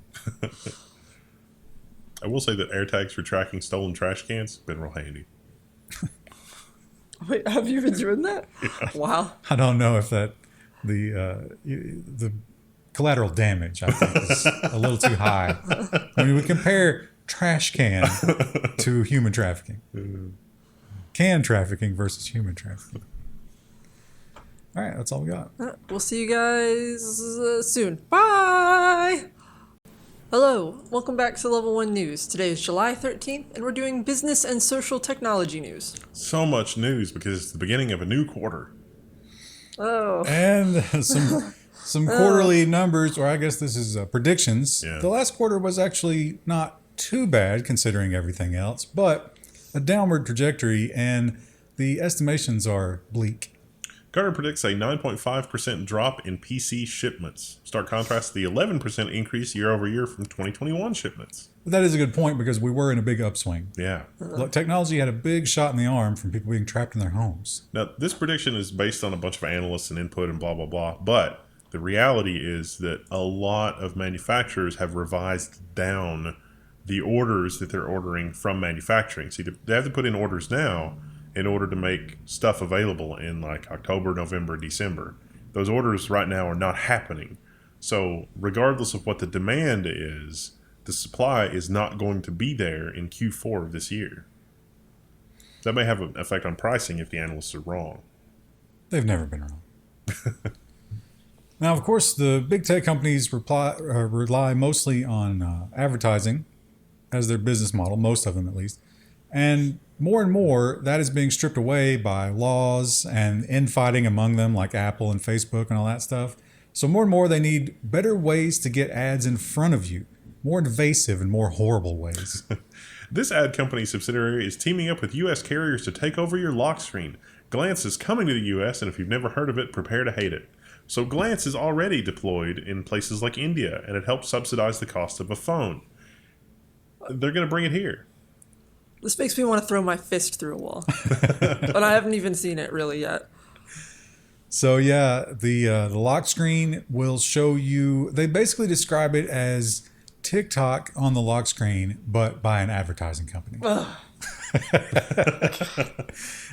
I will say that AirTags for tracking stolen trash cans have been real handy. Wait, have you been doing that? Yeah. Wow. I don't know if that the collateral damage, I think, is a little too high. When we compare trash can to human trafficking. Can trafficking versus human trafficking. All right, that's all we got. We'll see you guys soon. Bye! Hello, welcome back to Level 1 News. Today is July 13th, and we're doing business and social technology news. So much news because it's the beginning of a new quarter. Oh. And some quarterly numbers, or I guess this is predictions. Yeah. The last quarter was actually not too bad considering everything else, but a downward trajectory, and the estimations are bleak. Gartner predicts a 9.5% drop in PC shipments. Stark contrast to the 11% increase year over year from 2021 shipments. But that is a good point because we were in a big upswing. Yeah. Look, technology had a big shot in the arm from people being trapped in their homes. Now, this prediction is based on a bunch of analysts and input and blah, blah, blah. But the reality is that a lot of manufacturers have revised down the orders that they're ordering from manufacturing. See, they have to put in orders now in order to make stuff available in like October, November, December. Those orders right now are not happening. So regardless of what the demand is, the supply is not going to be there in Q4 of this year. That may have an effect on pricing if the analysts are wrong. They've never been wrong. Now, of course, the big tech companies rely mostly on advertising as their business model, most of them at least. And more, that is being stripped away by laws and infighting among them, like Apple and Facebook and all that stuff. So more and more, they need better ways to get ads in front of you, more invasive and more horrible ways. This ad company subsidiary is teaming up with U.S. carriers to take over your lock screen. Glance is coming to the U.S., and if you've never heard of it, prepare to hate it. So Glance is already deployed in places like India, and it helps subsidize the cost of a phone. They're going to bring it here. This makes me want to throw my fist through a wall. But I haven't even seen it really yet. So yeah, the lock screen will show you, they basically describe it as TikTok on the lock screen, but by an advertising company.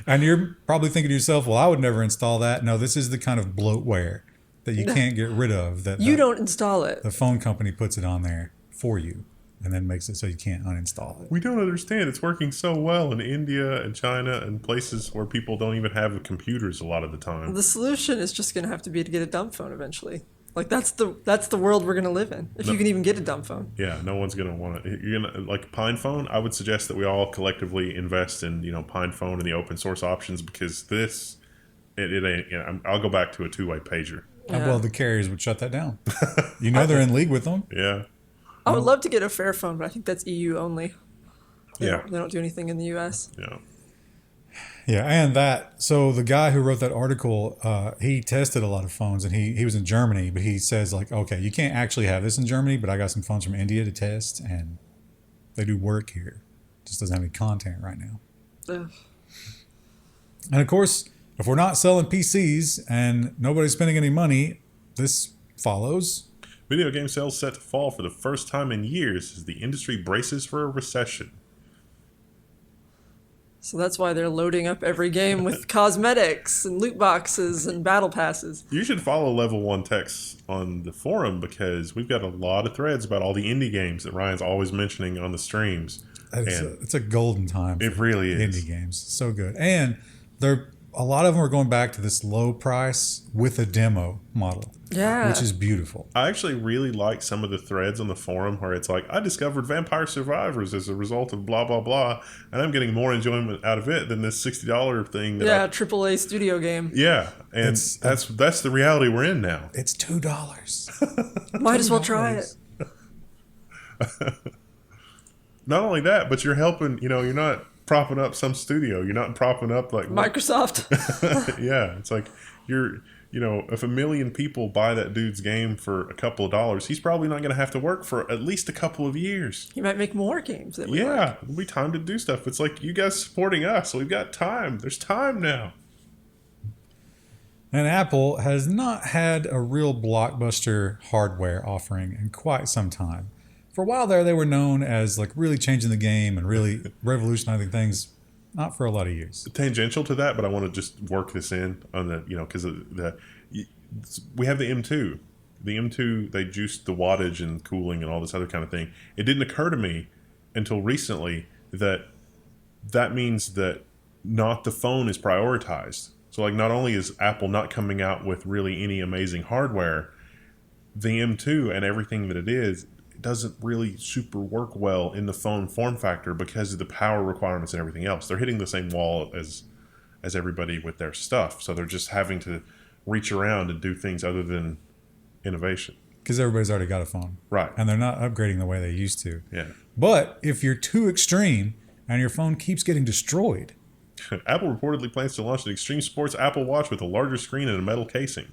And you're probably thinking to yourself, well, I would never install that. No, this is the kind of bloatware that you can't get rid of. That You don't install it. The phone company puts it on there for you and then makes it so you can't uninstall it. We don't understand. It's working so well in India and China and places where people don't even have computers a lot of the time. The solution is just going to have to be to get a dumb phone eventually. Like that's the world we're going to live in. If you can even get a dumb phone. Yeah, no one's gonna want it. You're gonna like Pine Phone. I would suggest that we all collectively invest in Pine Phone and the open source options because this, it ain't. I'll go back to a two-way pager. Yeah. Well, the carriers would shut that down. They're in league with them. Yeah. I would love to get a fair phone, but I think that's EU only. They Yeah. don't do anything in the US. Yeah. Yeah, and so the guy who wrote that article, he tested a lot of phones, and he was in Germany, but he says like, okay, you can't actually have this in Germany, but I got some phones from India to test, and they do work here. Just doesn't have any content right now. Ugh. And of course, if we're not selling PCs and nobody's spending any money, this follows. Video game sales set to fall for the first time in years as the industry braces for a recession. So that's why they're loading up every game with cosmetics and loot boxes and battle passes. You should follow Level 1 Techs on the forum because we've got a lot of threads about all the indie games that Ryan's always mentioning on the streams. It's a golden time. It really is. Indie games, so good, and a lot of them are going back to this low price with a demo model. Yeah. Which is beautiful. I actually really like some of the threads on the forum where it's like, I discovered Vampire Survivors as a result of blah, blah, blah, and I'm getting more enjoyment out of it than this $60 thing. AAA studio game. Yeah, and that's the reality we're in now. It's $2. Might as well try it. Not only that, but you're helping, you're not propping up some studio. You're not propping up like Microsoft. Yeah, it's like you if 1 million people buy that dude's game for a couple of dollars, he's probably not going to have to work for at least a couple of years. He might make more games than we like. Yeah, it'll be time to do stuff. It's like, you guys supporting us. We've got time. There's time now. And Apple has not had a real blockbuster hardware offering in quite some time. For a while there, they were known as like really changing the game and really revolutionizing things. Not for a lot of years. Tangential to that, but I want to just work this in on the, because we have the M2. The M2, they juiced the wattage and cooling and all this other kind of thing. It didn't occur to me until recently that means that not the phone is prioritized. So like, not only is Apple not coming out with really any amazing hardware, the M2 and everything that it is, it doesn't really super work well in the phone form factor because of the power requirements and everything else. They're hitting the same wall as everybody with their stuff. So they're just having to reach around and do things other than innovation. Because everybody's already got a phone. Right. And they're not upgrading the way they used to. Yeah. But if you're too extreme and your phone keeps getting destroyed. Apple reportedly plans to launch an extreme sports Apple Watch with a larger screen and a metal casing.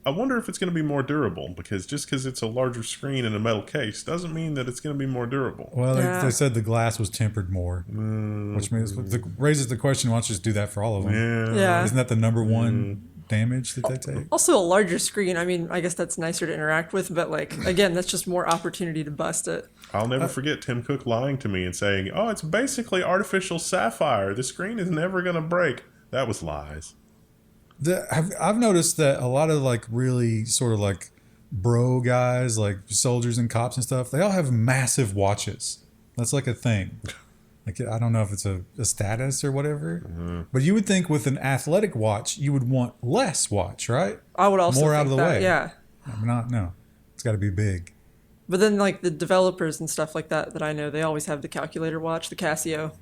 I wonder if it's going to be more durable, because just because it's a larger screen and a metal case doesn't mean that it's going to be more durable. Well, they said the glass was tempered more, which means raises the question, why don't you just do that for all of them? Yeah. Isn't that the number one damage that they take? Also, a larger screen. I mean, I guess that's nicer to interact with, but like, again, that's just more opportunity to bust it. I'll never forget Tim Cook lying to me and saying, "Oh, it's basically artificial sapphire. The screen is never going to break." That was lies. I've noticed that a lot of like really sort of like bro guys, like soldiers and cops and stuff, they all have massive watches. That's like a thing. Like, I don't know if it's a status or whatever, but you would think with an athletic watch, you would want less watch, right? I would also more think out of the that, way. yeah. No, it's got to be big. But then, like, the developers and stuff like that I know, they always have the calculator watch, the Casio.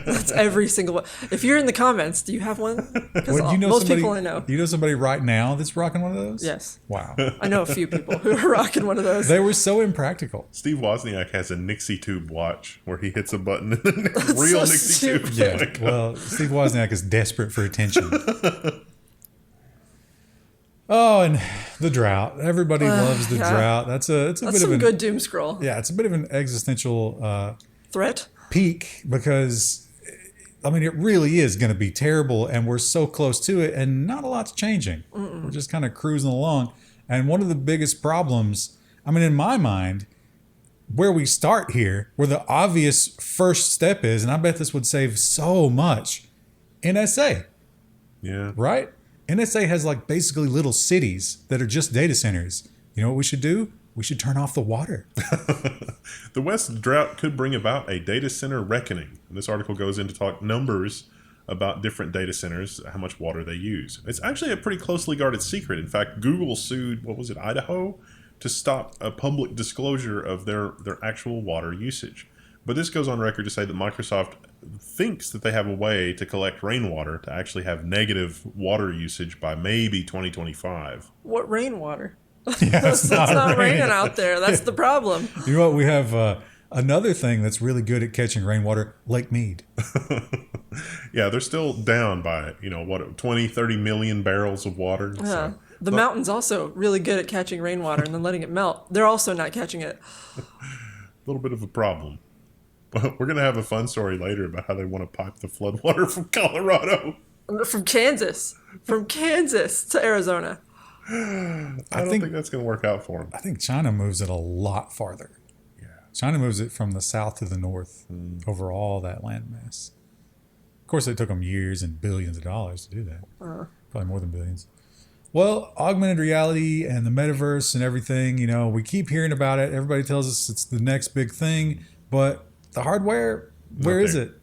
That's every single one. If you're in the comments, do you have one? Because most people I know. You know somebody right now that's rocking one of those? Yes. Wow. I know a few people who are rocking one of those. They were so impractical. Steve Wozniak has a Nixie tube watch where he hits a button and the real so Nixie tube. Yeah. Well, Steve Wozniak is desperate for attention. Oh, and the drought. Everybody loves the drought. That's a bit of a good doom scroll. Yeah, it's a bit of an existential threat peak, because I mean, it really is going to be terrible, and we're so close to it, and not a lot's changing. We're just kind of cruising along. And one of the biggest problems, I mean, in my mind, where we start here, where the obvious first step is, and I bet this would save so much, NSA. Yeah. Right? NSA has like basically little cities that are just data centers. You know what we should do? We should turn off the water. The West drought could bring about a data center reckoning. And this article goes into talk numbers about different data centers, how much water they use. It's actually a pretty closely guarded secret. In fact, Google sued, Idaho, to stop a public disclosure of their actual water usage. But this goes on record to say that Microsoft thinks that they have a way to collect rainwater to actually have negative water usage by maybe 2025. What rainwater? Yeah, It's not raining out there. That's the problem. You know what? We have another thing that's really good at catching rainwater, Lake Mead. Yeah, they're still down by, 20, 30 million barrels of water. Yeah. So. The mountain's also really good at catching rainwater and then letting it melt. They're also not catching it. A little bit of a problem. But we're going to have a fun story later about how they want to pipe the floodwater from Colorado. From Kansas to Arizona. I don't think that's going to work out for them. I think China moves it a lot farther. Yeah. China moves it from the south to the north over all that landmass. Of course, it took them years and billions of dollars to do that. Probably more than billions. Well, augmented reality and the metaverse and everything, we keep hearing about it. Everybody tells us it's the next big thing, but the hardware, where is it?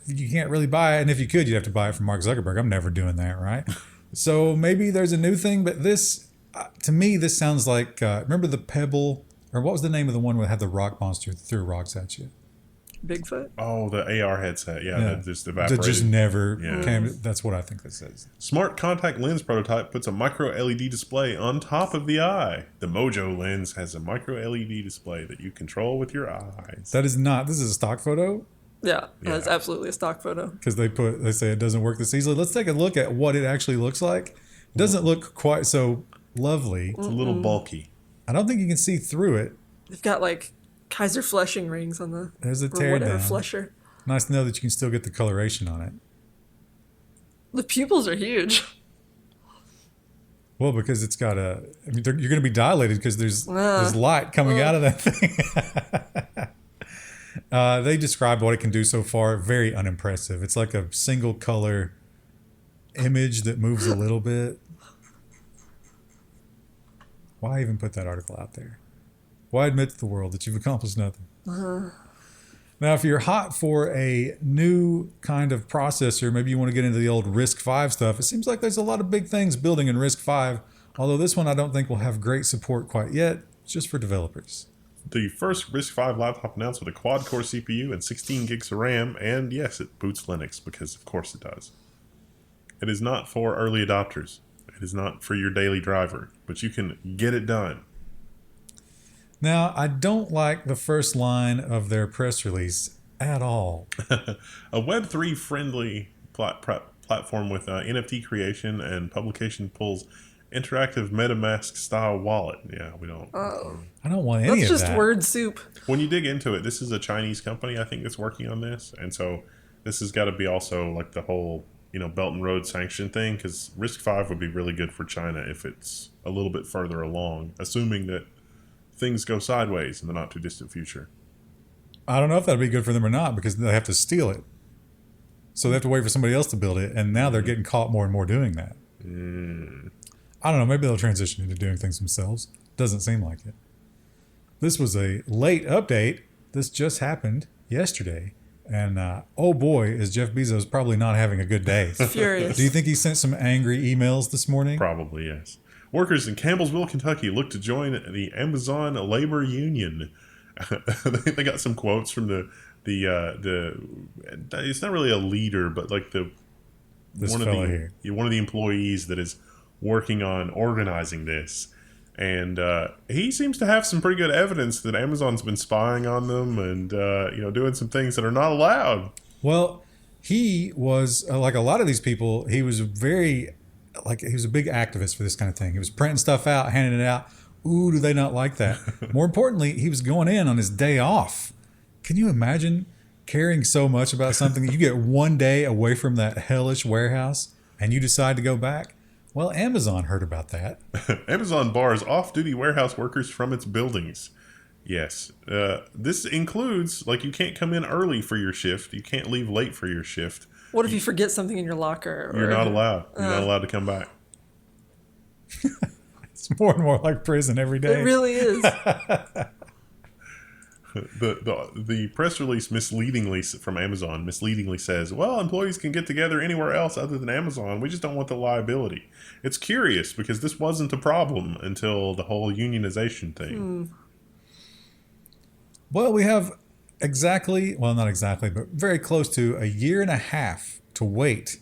You can't really buy it. And if you could, you'd have to buy it from Mark Zuckerberg. I'm never doing that, right? So maybe there's a new thing, but this, to me, this sounds like, remember the Pebble, or what was the name of the one where it had the rock monster that threw rocks at you? Bigfoot? Oh, the AR headset. Yeah. That just evaporated. That just never came. That's what I think this is. Smart contact lens prototype puts a micro LED display on top of the eye. The Mojo lens has a micro LED display that you control with your eyes. That is not. This is a stock photo. Yeah, that's absolutely a stock photo. Because they say it doesn't work this easily. Let's take a look at what it actually looks like. It doesn't look quite so lovely. It's a little bulky. I don't think you can see through it. They've got like Kaiser fleshing rings on the There's a or tear whatever down. flesher. Nice to know that you can still get the coloration on it. The pupils are huge. Well, because it's got a. I mean, you're going to be dilated because there's light coming out of that thing. They described what it can do so far. Very unimpressive. It's like a single color image that moves a little bit. Why even put that article out there? Why admit to the world that you've accomplished nothing? Now, if you're hot for a new kind of processor, maybe you want to get into the old RISC-V stuff. It seems like there's a lot of big things building in RISC-V, although this one I don't think will have great support quite yet. It's just for developers. The first RISC-V laptop announced with a quad-core CPU and 16 gigs of RAM, and yes, it boots Linux, because of course it does. It is not for early adopters. It is not for your daily driver, but you can get it done. Now, I don't like the first line of their press release at all. A Web3 friendly platform with NFT creation and publication pulls interactive MetaMask style wallet. Yeah, we don't. I don't want any That's of just that. word soup. When you dig into it, this is a Chinese company, I think, that's working on this. And so this has got to be also like the whole, Belt and Road sanction thing, because RISC-V would be really good for China if it's a little bit further along, assuming that things go sideways in the not too distant future. I don't know if that'd be good for them or not because they have to steal it. So they have to wait for somebody else to build it, and now they're getting caught more and more doing that. I don't know. Maybe they'll transition into doing things themselves. Doesn't seem like it. This was a late update. This just happened yesterday. And oh boy, is Jeff Bezos probably not having a good day. Furious. Do you think he sent some angry emails this morning? Probably, yes. Workers in Campbellsville, Kentucky look to join the Amazon labor union. They got some quotes from the it's not really a leader, but like one of the employees that is working on organizing this. And he seems to have some pretty good evidence that Amazon's been spying on them and doing some things that are not allowed. Well, he was like a lot of these people. He was he was a big activist for this kind of thing. He was printing stuff out, handing it out. Ooh, do they not like that? More importantly, he was going in on his day off. Can you imagine caring so much about something that you get one day away from that hellish warehouse and you decide to go back? Well, Amazon heard about that. Amazon bars off-duty warehouse workers from its buildings. Yes. This includes, you can't come in early for your shift. You can't leave late for your shift. What if you forget something in your locker? You're not allowed. You're not allowed to come back. It's more and more like prison every day. It really is. The press release from Amazon misleadingly says, well, employees can get together anywhere else other than Amazon. We just don't want the liability. It's curious because this wasn't a problem until the whole unionization thing. Well, we have not exactly, but very close to a year and a half to wait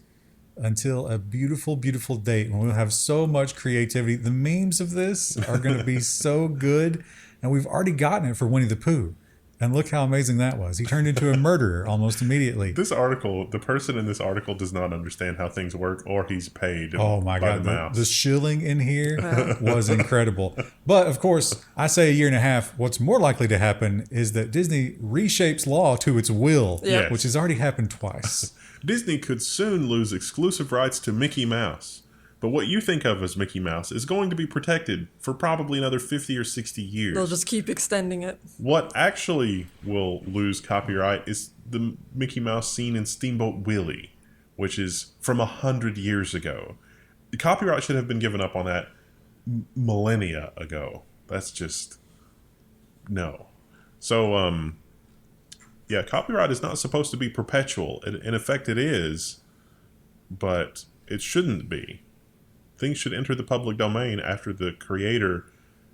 until a beautiful, beautiful date when we'll have so much creativity. The memes of this are going to be so good. And we've already gotten it for Winnie the Pooh. And look how amazing that was. He turned into a murderer almost immediately. The person in this article does not understand how things work, or he's paid. Oh my God. The mouse. The shilling in here was incredible. But of course, I say a year and a half. What's more likely to happen is that Disney reshapes law to its will, Yes. which has already happened twice. Disney could soon lose exclusive rights to Mickey Mouse. But what you think of as Mickey Mouse is going to be protected for probably another 50 or 60 years. They'll just keep extending it. What actually will lose copyright is the Mickey Mouse scene in Steamboat Willie, which is from 100 years ago. The copyright should have been given up on that millennia ago. That's just... no. So, copyright is not supposed to be perpetual. In effect, it is, but it shouldn't be. Things should enter the public domain after the creator.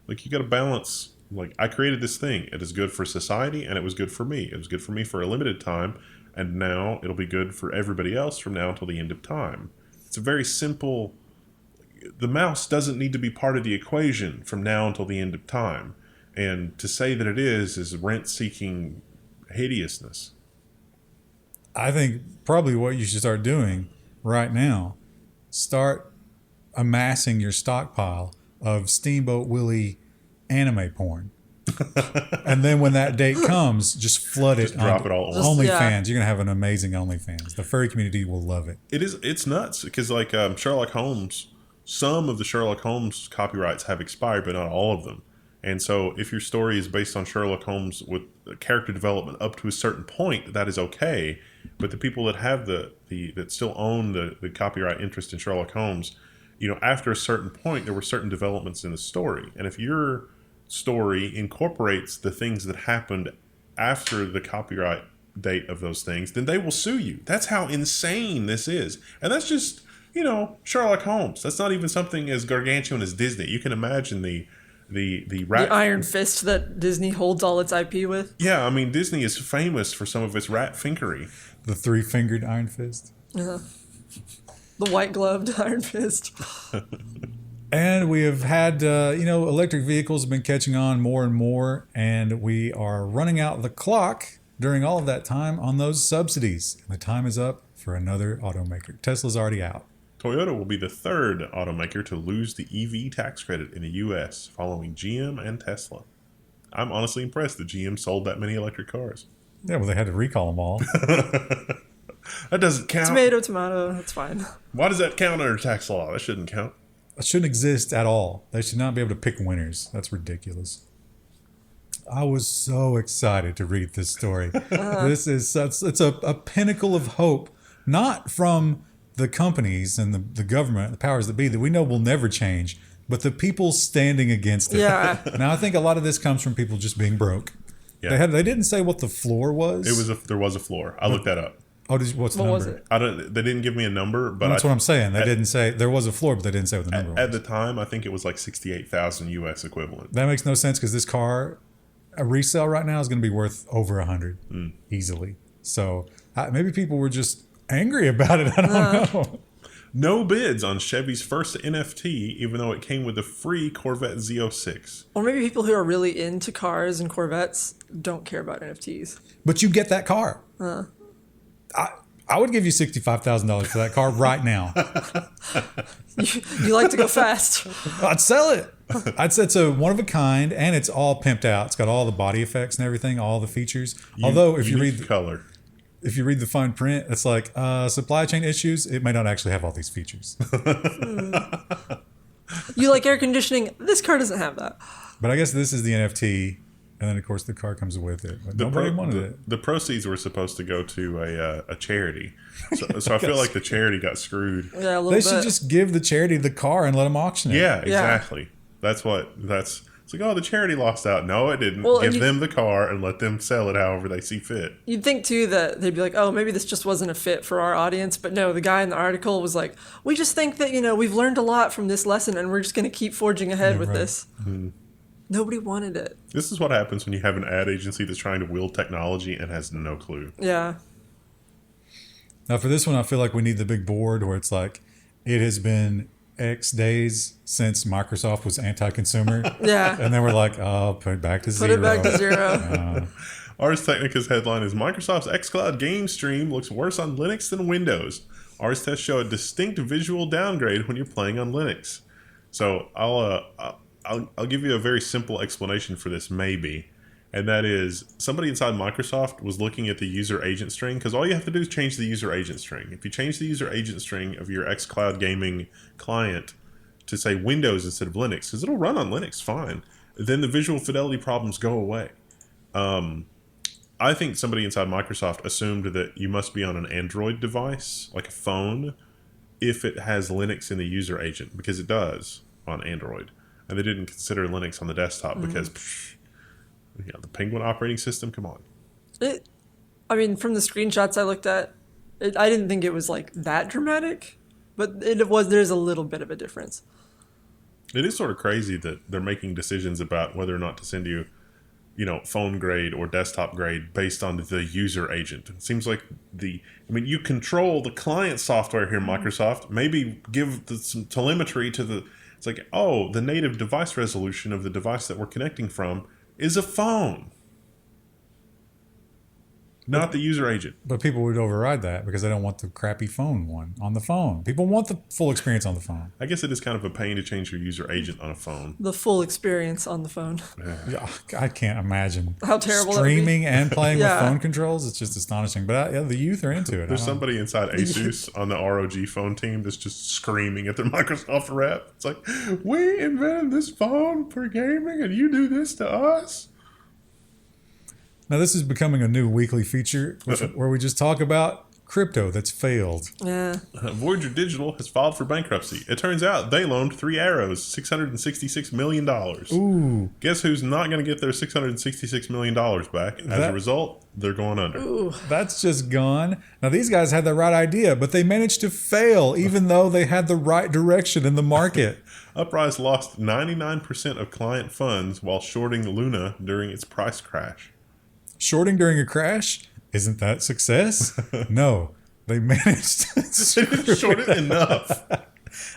You got to balance. I created this thing. It is good for society, and it was good for me. It was good for me for a limited time, and now it'll be good for everybody else from now until the end of time. It's a very simple. The mouse doesn't need to be part of the equation from now until the end of time. And to say that it is rent-seeking hideousness. I think probably what you should start doing right now, start amassing your stockpile of Steamboat Willie anime porn. And then when that date comes, just flood it. Just drop it all on. OnlyFans. Yeah. You're gonna have an amazing OnlyFans. The furry community will love it. It's nuts because like Sherlock Holmes, some of the Sherlock Holmes copyrights have expired, but not all of them. And so if your story is based on Sherlock Holmes with character development up to a certain point, that is okay. But the people that have that still own the copyright interest in Sherlock Holmes, after a certain point, there were certain developments in the story. And if your story incorporates the things that happened after the copyright date of those things, then they will sue you. That's how insane this is. And that's just, Sherlock Holmes. That's not even something as gargantuan as Disney. You can imagine the rat... The iron fist that Disney holds all its IP with. Yeah, I mean, Disney is famous for some of its rat finkery. The 3-fingered iron fist. The white gloved iron fist. And we have had, electric vehicles have been catching on more and more, and we are running out the clock during all of that time on those subsidies. And the time is up for another automaker. Tesla's already out. Toyota will be the third automaker to lose the EV tax credit in the U.S., following GM and Tesla. I'm honestly impressed that GM sold that many electric cars. Yeah, well, they had to recall them all. That doesn't count. Tomato, that's fine. Why does that count under tax law? That shouldn't count. It shouldn't exist at all. They should not be able to pick winners. That's ridiculous. I was so excited to read this story. It's a pinnacle of hope, not from the companies and the government, the powers that be, that we know will never change, but the people standing against it. Yeah. Now, I think a lot of this comes from people just being broke. Yeah. They didn't say what the floor was. There was a floor. I looked that up. Oh, what's the What number? was it? They didn't give me a number, but That's what I'm saying. They didn't say there was a floor, but they didn't say what the number was. at the time, I think it was like 68,000 U.S. equivalent. That makes no sense because this car, a resale right now is going to be worth over 100 easily. So maybe people were just angry about it. I don't know. No bids on Chevy's first NFT, even though it came with a free Corvette Z06. Or maybe people who are really into cars and Corvettes don't care about NFTs. But you get that car. I would give you $65,000 for that car right now. You like to go fast. I'd sell it. I'd say it's a one of a kind, and it's all pimped out. It's got all the body effects and everything, all the features. Although if you read the color, if you read the fine print, it's like supply chain issues. It may not actually have all these features. You like air conditioning. This car doesn't have that. But I guess this is the NFT, and then of course the car comes with it. But nobody wanted it. The proceeds were supposed to go to a charity, so I feel like the charity got screwed. Yeah, a little They bit. should just give the charity the car and let them auction it. Yeah, exactly. That's it's like, oh, the charity lost out. No, it didn't. Well, give them the car and let them sell it however they see fit. You'd think, too, that they'd be like, oh, maybe this just wasn't a fit for our audience. But no, the guy in the article was like, we just think that, we've learned a lot from this lesson and we're just going to keep forging ahead with this. Mm-hmm. Nobody wanted it. This is what happens when you have an ad agency that's trying to wield technology and has no clue. Yeah. Now, for this one, I feel like we need the big board where it's like, it has been X days since Microsoft was anti-consumer. Yeah. And then we're like, oh, put it back to zero. Put it back to zero. Ars Technica's headline is Microsoft's xCloud game stream looks worse on Linux than Windows. Ars tests show a distinct visual downgrade when you're playing on Linux. So I'll give you a very simple explanation for this, maybe. And that is somebody inside Microsoft was looking at the user agent string, because all you have to do is change the user agent string. If you change the user agent string of your xCloud gaming client to say Windows instead of Linux, because it'll run on Linux fine, then the visual fidelity problems go away. I think somebody inside Microsoft assumed that you must be on an Android device, like a phone, if it has Linux in the user agent, because it does on Android. And they didn't consider Linux on the desktop because... the Penguin operating system, come on. From the screenshots I looked at, I didn't think it was like that dramatic, but there's a little bit of a difference. It is sort of crazy that they're making decisions about whether or not to send you, phone grade or desktop grade based on the user agent. It seems like you control the client software here, Microsoft. Maybe give some telemetry to it's like, oh, the native device resolution of the device that we're connecting from is a phone. not the user agent. But people would override that because they don't want the crappy phone one on the phone. People want the full experience on the phone. I guess it is kind of a pain to change your user agent on a phone. The full experience on the phone. Yeah, I can't imagine How terrible that would be. streaming and playing Yeah. with phone controls. It's just astonishing. But yeah, the youth are into it. There's somebody inside Asus on the ROG phone team that's just screaming at their Microsoft rep. It's like, we invented this phone for gaming and you do this to us? Now, this is becoming a new weekly feature where we just talk about crypto that's failed. Yeah. Voyager Digital has filed for bankruptcy. It turns out they loaned Three Arrows $666 million. Ooh. Guess who's not going to get their $666 million back? As a result, they're going under. Ooh. That's just gone. Now, these guys had the right idea, but they managed to fail even though they had the right direction in the market. Uprise lost 99% of client funds while shorting Luna during its price crash. Shorting during a crash? Isn't that success? No. They managed to They didn't short it enough.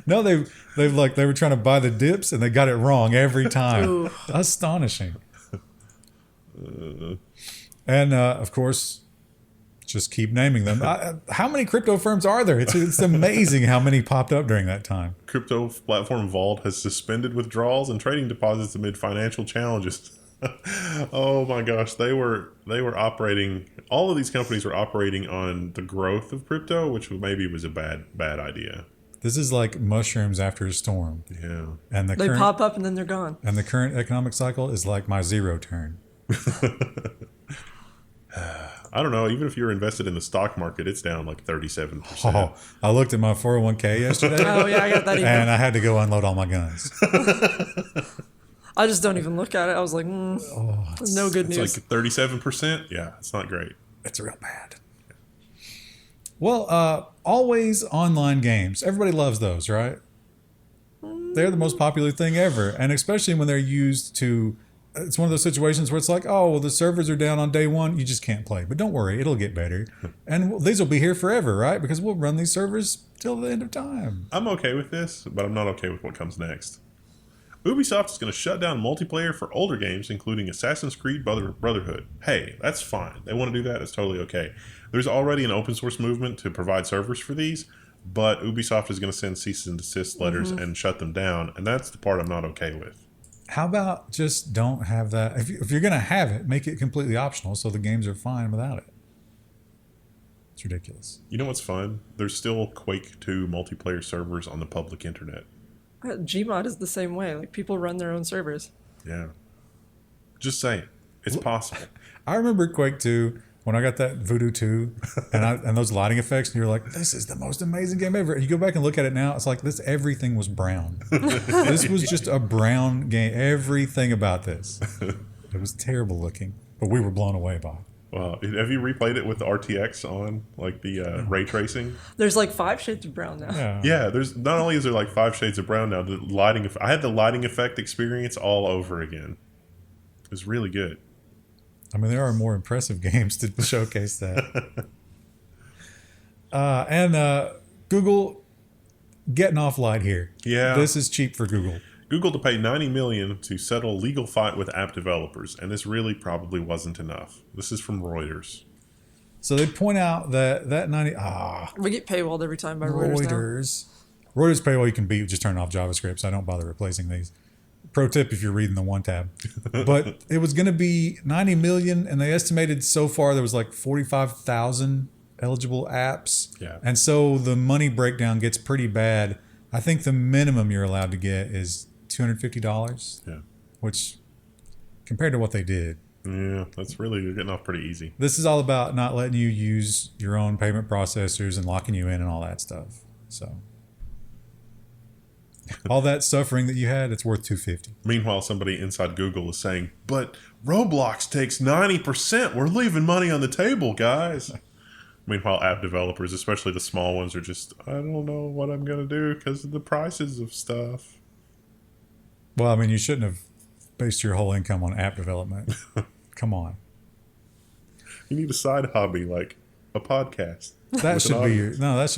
No, they were trying to buy the dips and they got it wrong every time. Ooh. Astonishing. And of course, just keep naming them. How many crypto firms are there? It's amazing how many popped up during that time. Crypto platform Vault has suspended withdrawals and trading deposits amid financial challenges. Oh my gosh, they were operating. All of these companies were operating on the growth of crypto, which maybe was a bad idea. This is like mushrooms after a storm. Yeah, And They pop up and then they're gone. And the current economic cycle is like my zero turn. I don't know. Even if you're invested in the stock market, it's down like 37%. Oh, I looked at my 401k yesterday. Oh, yeah, I got that email. And I had to go unload all my guns. I just don't even look at it. I was like, no good It's news. like 37%. Yeah, it's not great. It's real bad. Well, always online games. Everybody loves those, right? They're the most popular thing ever. And especially when they're used to, it's one of those situations where it's like, oh, well, the servers are down on day one. You just can't play. But don't worry, it'll get better. And these will be here forever, right? Because we'll run these servers till the end of time. I'm okay with this, but I'm not okay with what comes next. Ubisoft is going to shut down multiplayer for older games, including Assassin's Creed Brotherhood. Hey, that's fine. They want to do that. It's totally okay. There's already an open source movement to provide servers for these, but Ubisoft is going to send cease and desist letters and shut them down, and that's the part I'm not okay with. How about just don't have that? If you're going to have it, make it completely optional so the games are fine without it. It's ridiculous. You know what's fun? There's still Quake 2 multiplayer servers on the public internet. Gmod is the same way. Like, people run their own servers. Yeah. Just saying. It's possible. I remember Quake 2 when I got that Voodoo 2 and those lighting effects, and you're like, this is the most amazing game ever. And you go back and look at it now, it's like everything was brown. This was just a brown game. Everything about this. It was terrible looking, but we were blown away by it. Wow. Have you replayed it with the RTX on, like the ray tracing? There's like 5 shades of brown now. Yeah, there's not only is there like 5 shades of brown now, the lighting. I had the lighting effect experience all over again. It was really good. I mean, there are more impressive games to showcase that. And Google getting off light here. Yeah. This is cheap for Google. Google to pay $90 million to settle legal fight with app developers, and this really probably wasn't enough. This is from Reuters. So they point out that 90 We get paywalled every time by Reuters now. Reuters paywall you can beat, just turn off JavaScript, so I don't bother replacing these. Pro tip if you're reading the one tab. But it was going to be 90 million, and they estimated so far there was like 45,000 eligible apps. Yeah. And so the money breakdown gets pretty bad. I think the minimum you're allowed to get is $250. Yeah. Which, compared to what they did. Yeah, that's really, you're getting off pretty easy. This is all about not letting you use your own payment processors and locking you in and all that stuff. So all that suffering that you had, it's worth $250. Meanwhile, somebody inside Google is saying, but Roblox takes 90%. We're leaving money on the table, guys. Meanwhile, app developers, especially the small ones, are just, I don't know what I'm going to do because of the prices of stuff. Well, I mean, you shouldn't have based your whole income on app development. Come on. You need a side hobby like a podcast. That should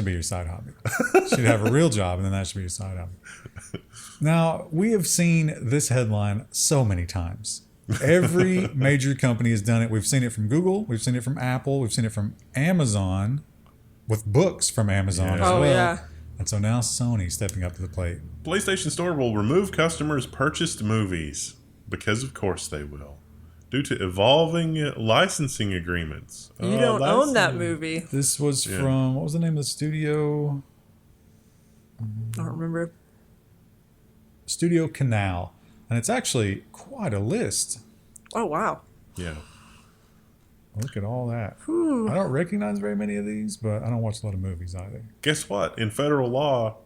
be your side hobby. You should have a real job, and then that should be your side hobby. Now, we have seen this headline so many times. Every major company has done it. We've seen it from Google. We've seen it from Apple. We've seen it from Amazon, with books from Amazon Yeah. as Oh, well. yeah. And so now Sony's stepping up to the plate. PlayStation Store will remove customers' purchased movies, because of course they will, due to evolving licensing agreements. You don't own that movie. This was from, what was the name of the studio? I don't remember. Studio Canal. And it's actually quite a list. Oh, wow. Yeah. Look at all that. I don't recognize very many of these, but I don't watch a lot of movies either. Guess what? In federal law,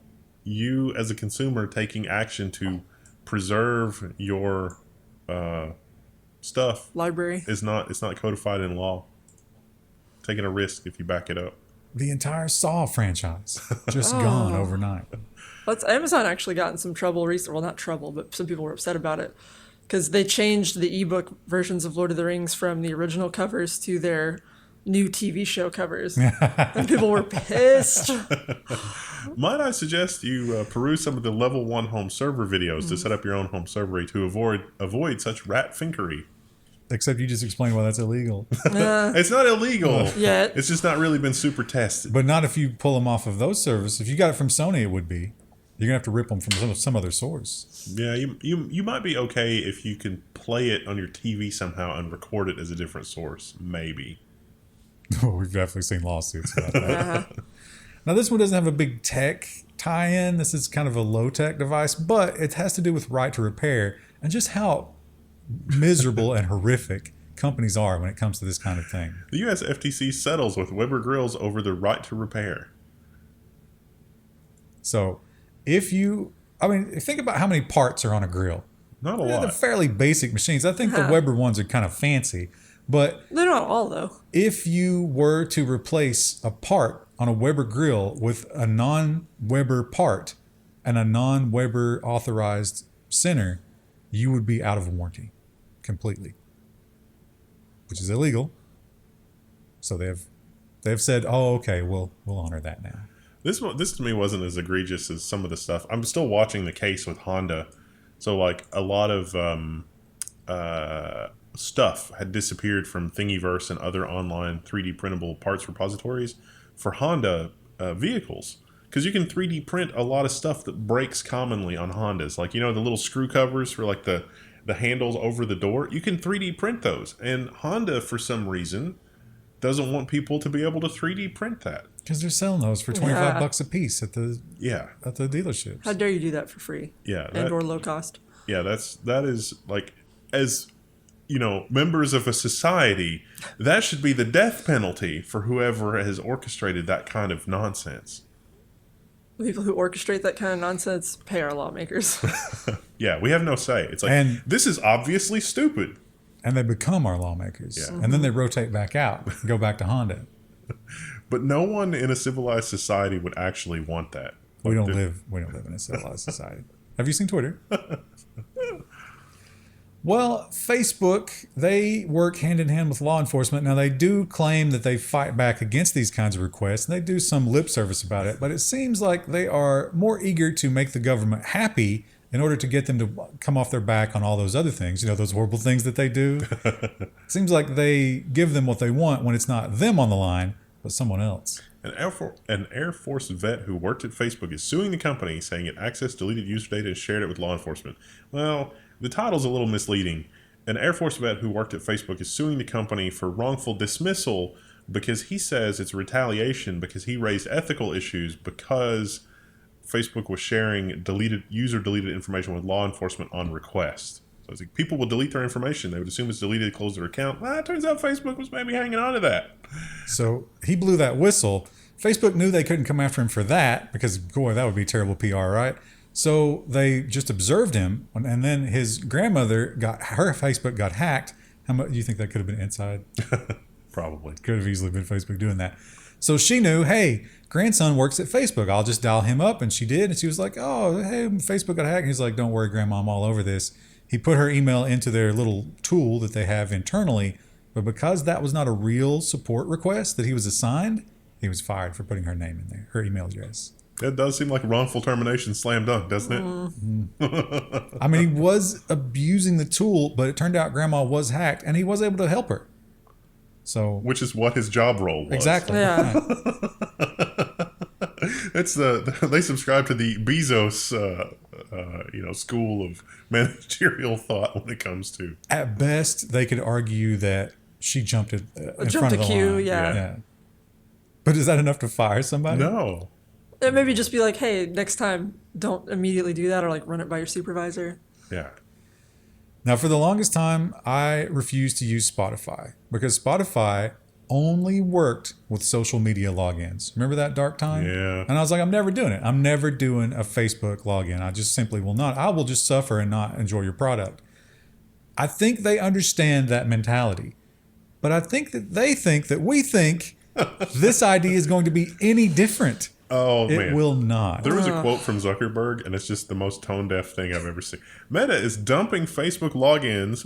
you as a consumer taking action to preserve your stuff Library. it's not codified in law. Taking a risk if you back it up. The entire Saw franchise just gone overnight. Amazon actually got in some trouble recently. Well, not trouble, but some people were upset about it because they changed the ebook versions of Lord of the Rings from the original covers to their new TV show covers. And people were pissed. Might I suggest you peruse some of the Level 1 home server videos to set up your own home server to avoid such rat finkery. Except you just explained why that's illegal. It's not illegal Yet. It's just not really been super tested. But not if you pull them off of those servers. If you got it from Sony, it would be. You're going to have to rip them from some other source. Yeah, you might be okay if you can play it on your TV somehow and record it as a different source. Maybe. We've definitely seen lawsuits about that. Now, this one doesn't have a big tech tie-in. This is kind of a low-tech device, but it has to do with right to repair and just how miserable and horrific companies are when it comes to this kind of thing. The U.S. FTC settles with Weber Grills over the right to repair. So, think about how many parts are on a grill. Not a They're lot. fairly basic machines. I think the Weber ones are kind of fancy, but They're not all, though. if you were to replace a part on a Weber grill with a non-Weber part and a non-Weber authorized center, you would be out of warranty completely, which is illegal. So they've said, "Oh, okay, we'll honor that now." This to me wasn't as egregious as some of the stuff. I'm still watching the case with Honda. So like a lot of stuff had disappeared from Thingiverse and other online 3D printable parts repositories for Honda vehicles. Because you can 3D print a lot of stuff that breaks commonly on Hondas. Like, the little screw covers for like the handles over the door. You can 3D print those. And Honda, for some reason, doesn't want people to be able to 3D print that. Because they're selling those for $25 a piece at the dealerships. How dare you do that for free? Yeah. And/or low cost. Yeah, that is like, as members of a society, that should be the death penalty for whoever has orchestrated that kind of nonsense. The people who orchestrate that kind of nonsense pay our lawmakers. Yeah, we have no say. It's like, this is obviously stupid. And they become our lawmakers. Yeah. And then they rotate back out and go back to Honda. But no one in a civilized society would actually want that. We don't live in a civilized society. Have you seen Twitter? Well, Facebook, they work hand in hand with law enforcement. Now, they do claim that they fight back against these kinds of requests, and they do some lip service about it, but it seems like they are more eager to make the government happy in order to get them to come off their back on all those other things, those horrible things that they do. It seems like they give them what they want when it's not them on the line, but someone else. An Air Force vet who worked at Facebook is suing the company, saying it accessed deleted user data and shared it with law enforcement. Well, the title's a little misleading. An Air Force vet who worked at Facebook is suing the company for wrongful dismissal because he says it's retaliation because he raised ethical issues because Facebook was sharing user-deleted information with law enforcement on request. So it's like people will delete their information. They would assume it's deleted, close their account. Well, it turns out Facebook was maybe hanging on to that. So he blew that whistle. Facebook knew they couldn't come after him for that because, boy, that would be terrible PR, right? So they just observed him, and then his grandmother her Facebook got hacked. How much do you think that could have been inside? Probably. Could have easily been Facebook doing that. So she knew, hey, grandson works at Facebook. I'll just dial him up. And she did. And she was like, oh, hey, Facebook got hacked. And he's like, don't worry, Grandma, I'm all over this. He put her email into their little tool that they have internally. But because that was not a real support request that he was assigned, he was fired for putting her name in there, her email address. It does seem like wrongful termination slam dunk, doesn't it? I mean, he was abusing the tool, but it turned out grandma was hacked and he was able to help her. So, Which is what his job role was. exactly. Yeah. It's they subscribe to the Bezos, school of managerial thought when it comes to. At best, they could argue that she jumped in front Jumped of a the queue, line. yeah. But is that enough to fire somebody? No. And maybe just be like, hey, next time, don't immediately do that, or like run it by your supervisor. Yeah. Now, for the longest time, I refused to use Spotify because Spotify only worked with social media logins. Remember that dark time? Yeah. And I was like, I'm never doing it. I'm never doing a Facebook login. I just simply will not. I will just suffer and not enjoy your product. I think they understand that mentality. But I think that they think that we think this idea is going to be any different. Oh, It man. will not. There was a quote from Zuckerberg, and it's just the most tone-deaf thing I've ever seen. Meta is dumping Facebook logins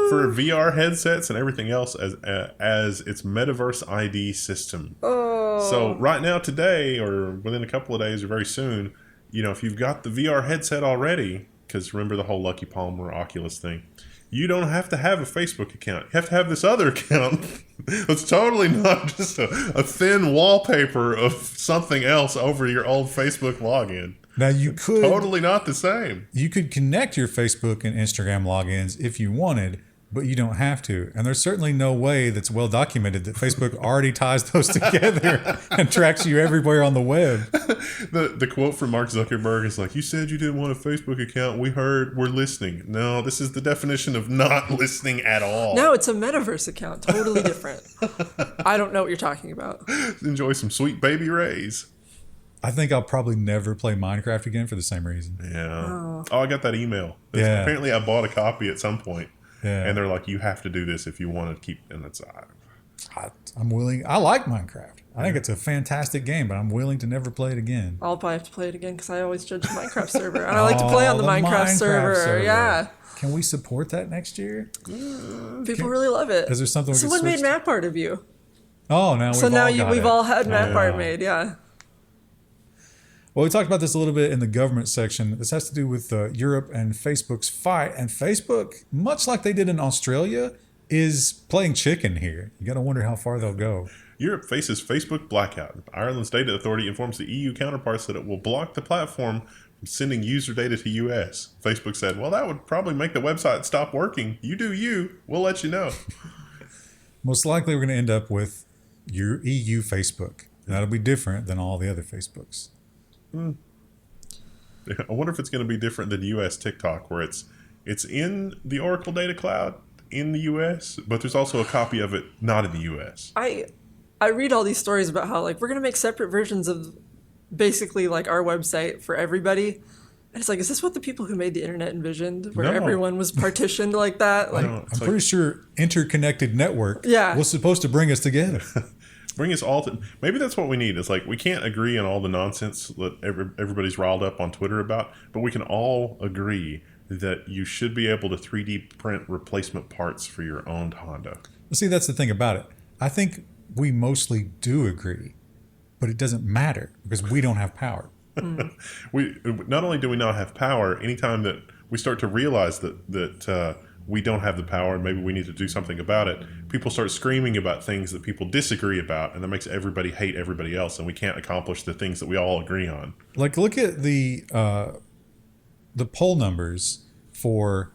for VR headsets and everything else as its metaverse ID system. Oh. So right now, today, or within a couple of days, or very soon, if you've got the VR headset already, because remember the whole Lucky Palmer Oculus thing, you don't have to have a Facebook account. You have to have this other account. It's totally not just a thin wallpaper of something else over your old Facebook login. Now, you could Totally not the same. you could connect your Facebook and Instagram logins if you wanted, but you don't have to. And there's certainly no way that's well documented that Facebook already ties those together and tracks you everywhere on the web. The quote from Mark Zuckerberg is like, you said you didn't want a Facebook account. We heard, we're listening. No, this is the definition of not listening at all. No, it's a metaverse account. Totally different. I don't know what you're talking about. Enjoy some sweet baby rays. I think I'll probably never play Minecraft again for the same reason. Yeah. Oh, I got that email. Yeah. Apparently I bought a copy at some point. Yeah. And they're like, you have to do this if you want to keep. And it's I'm willing. I like Minecraft. I think it's a fantastic game, but I'm willing to never play it again. I'll probably have to play it again because I always judge the Minecraft server. And I like to play on the Minecraft server. Yeah. Can we support that next year? People really love it. Is there something we can Someone made switch to? map art of you. Oh, now So we've now all got we've it. all had map Yeah. art made. Yeah. Well, we talked about this a little bit in the government section. This has to do with Europe and Facebook's fight. And Facebook, much like they did in Australia, is playing chicken here. You got to wonder how far they'll go. Europe faces Facebook blackout. Ireland's data authority informs the EU counterparts that it will block the platform from sending user data to US. Facebook said, well, that would probably make the website stop working. You do you. We'll let you know. Most likely, we're going to end up with your EU Facebook. That'll be different than all the other Facebooks. I wonder if it's going to be different than US TikTok, where it's in the Oracle Data Cloud in the US, but there's also a copy of it not in the US. I read all these stories about how like we're gonna make separate versions of basically like our website for everybody. And it's like, is this what the people who made the internet envisioned? Where No. everyone was partitioned like that? Like, No, it's I'm like, pretty sure interconnected network Yeah. was supposed to bring us together. bring us all to. Maybe that's what we need. It's like we can't agree on all the nonsense that everybody's riled up on Twitter about, but we can all agree that you should be able to 3D print replacement parts for your owned Honda. See, that's the thing about it. I think we mostly do agree, but it doesn't matter because we don't have power. We not only do we not have power, anytime that we start to realize that we don't have the power and maybe we need to do something about it, people start screaming about things that people disagree about, and that makes everybody hate everybody else, and we can't accomplish the things that we all agree on. Like, look at the poll numbers for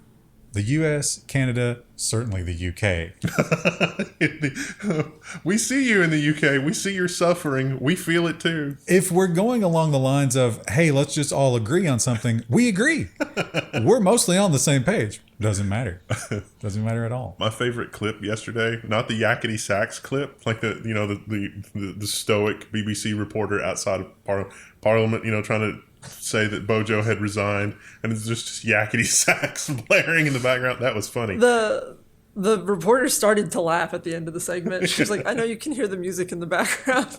the U.S., Canada, certainly the U.K. We see you in the UK. We see your suffering. We feel it too. If we're going along the lines of, hey, let's just all agree on something, we agree. We're mostly on the same page. Doesn't matter. Doesn't matter at all. My favorite clip yesterday, not the yakety sax clip, like the stoic BBC reporter outside of Parliament, trying to say that Bojo had resigned, and it's just yakety sax blaring in the background. That was funny. the reporter started to laugh at the end of the segment. She was like, I know you can hear the music in the background.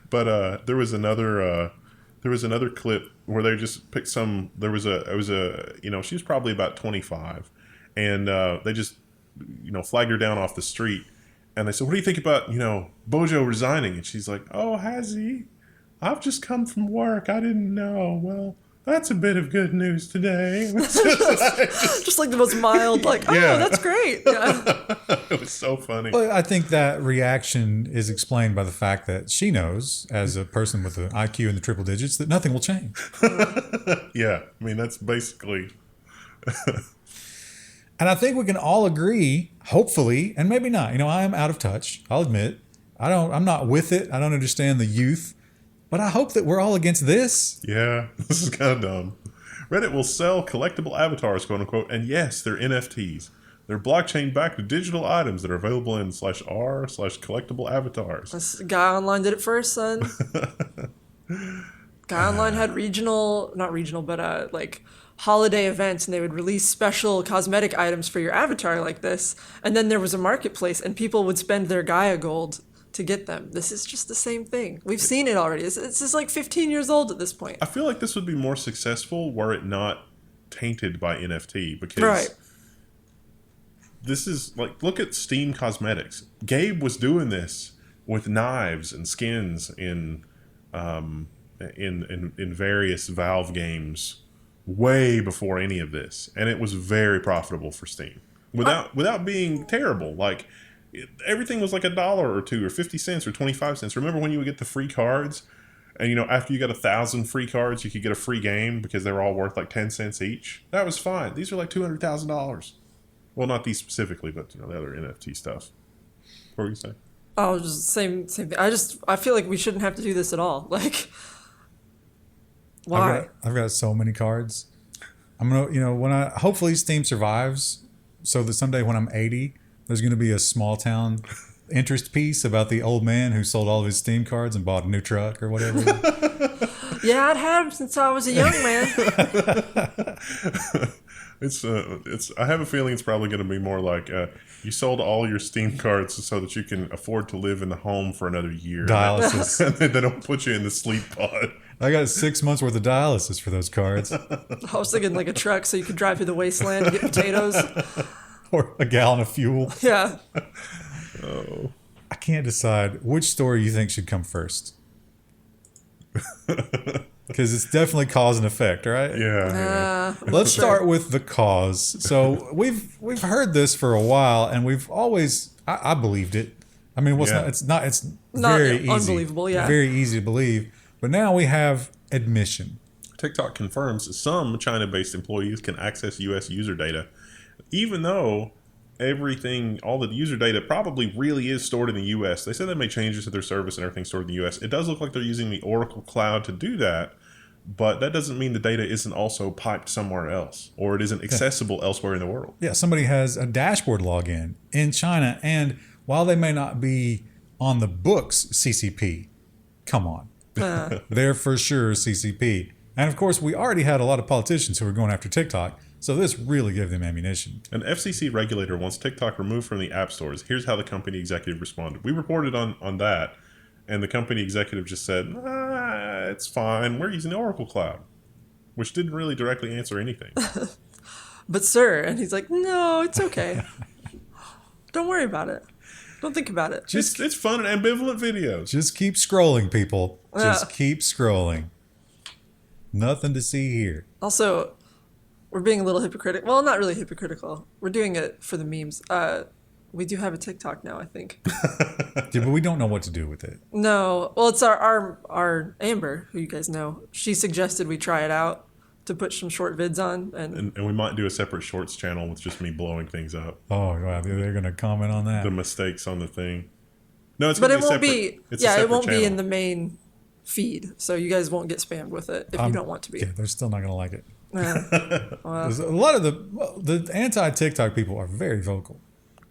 But there was another clip where they just picked some. It was she was probably about 25, and they just flagged her down off the street, and they said, "What do you think about Bojo resigning?" And she's like, "Oh, has he? I've just come from work. I didn't know. Well, that's a bit of good news today. Just like the most mild, like, oh, Yeah. that's great. Yeah. It was so funny. But I think that reaction is explained by the fact that she knows, as a person with an IQ in the triple digits, that nothing will change. Yeah, I mean, that's basically... And I think we can all agree, hopefully, and maybe not. I am out of touch. I'll admit, I'm not with it. I don't understand the youth, but I hope that we're all against this. Yeah, this is kind of dumb. Reddit will sell collectible avatars, quote unquote, and yes, they're NFTs. They're blockchain-backed digital items that are available in /r/collectible avatars. This guy online did it first, son. Guy online had not regional, but like holiday events, and they would release special cosmetic items for your avatar like this. And then there was a marketplace, and people would spend their Gaia gold to get them. This is just the same thing. We've seen it already. This is like 15 years old at this point. I feel like this would be more successful were it not tainted by NFT, because Right. this is like, look at Steam Cosmetics. Gabe was doing this with knives and skins in various Valve games way before any of this, and it was very profitable for Steam without being terrible. Like everything was like $1 or $2 or 50 cents or 25 cents. Remember when you would get the free cards, and after you got 1,000 free cards, you could get a free game because they were all worth like 10 cents each. That was fine. These are like $200,000. Well, not these specifically, but the other NFT stuff. What were you saying? Oh, just same thing. I feel like we shouldn't have to do this at all. Like, why? I've got so many cards. I'm gonna, hopefully Steam survives, so that someday when I'm 80, there's gonna be a small town interest piece about the old man who sold all of his Steam cards and bought a new truck or whatever. Yeah, I'd had them since I was a young man. I have a feeling it's probably going to be more like you sold all your Steam cards so that you can afford to live in the home for another year. Dialysis. And they don't put you in the sleep pod. I got 6 months worth of dialysis for those cards. I was thinking like a truck so you could drive through the wasteland and get potatoes. Or a gallon of fuel. Yeah. Oh. I can't decide which story you think should come first. Because it's definitely cause and effect, right? Yeah. Let's start with the cause. So we've heard this for a while, and we've always I believed it. I mean, it's not very easy, unbelievable. Yeah, very easy to believe. But now we have admission. TikTok confirms some China-based employees can access U.S. user data, even though all the user data probably really is stored in the U.S. They said they made changes to their service and everything stored in the U.S. It does look like they're using the Oracle Cloud to do that, but that doesn't mean the data isn't also piped somewhere else, or it isn't accessible elsewhere in the world. Yeah, somebody has a dashboard login in China, and while they may not be on the books CCP, come on. They're for sure CCP. And of course, we already had a lot of politicians who were going after TikTok, so this really gave them ammunition. An FCC regulator wants TikTok removed from the app stores. Here's how the company executive responded. We reported on that, and the company executive just said, it's fine. We're using the Oracle Cloud, which didn't really directly answer anything. But sir, and he's like, no, it's okay. Don't worry about it. Don't think about it. It's fun and ambivalent videos. Just keep scrolling, people. Just keep scrolling. Nothing to see here. Also, we're being a little hypocritical. Well, not really hypocritical. We're doing it for the memes. We do have a TikTok now, I think. Yeah, but we don't know what to do with it. No. Well, it's our Amber, who you guys know. She suggested we try it out to put some short vids on. And we might do a separate shorts channel with just me blowing things up. Oh, wow. They're going to comment on that. The mistakes on the thing. No, it's but going it to won't be be. Yeah, it won't be in the main feed, so you guys won't get spammed with it if you don't want to be. Yeah, they're still not going to like it. Well, a lot of the anti-TikTok people are very vocal.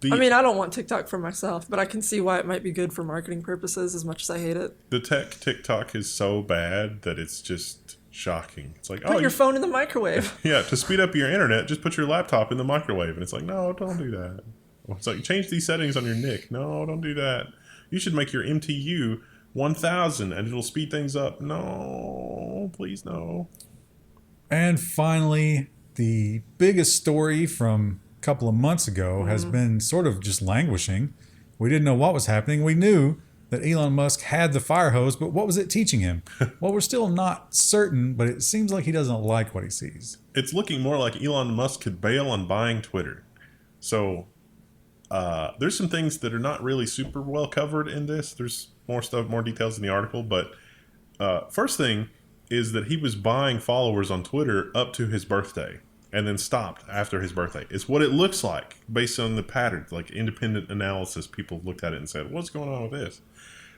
I mean, I don't want TikTok for myself, but I can see why it might be good for marketing purposes as much as I hate it. The TikTok is so bad that it's just shocking. It's like, put your phone in the microwave. Yeah, to speed up your internet, just put your laptop in the microwave. And it's like, no, don't do that. It's like, change these settings on your NIC. No, don't do that. You should make your MTU 1000 and it'll speed things up. No, please no. And finally, the biggest story from a couple of months ago has been sort of just languishing. We didn't know what was happening. We knew that Elon Musk had the fire hose, but what was it teaching him? Well, we're still not certain, but it seems like he doesn't like what he sees. It's looking more like Elon Musk could bail on buying Twitter. So there's some things that are not really super well covered in this. There's more details in the article, but first thing is that he was buying followers on Twitter up to his birthday and then stopped after his birthday. It's what it looks like based on the patterns, like independent analysis. People looked at it and said, what's going on with this?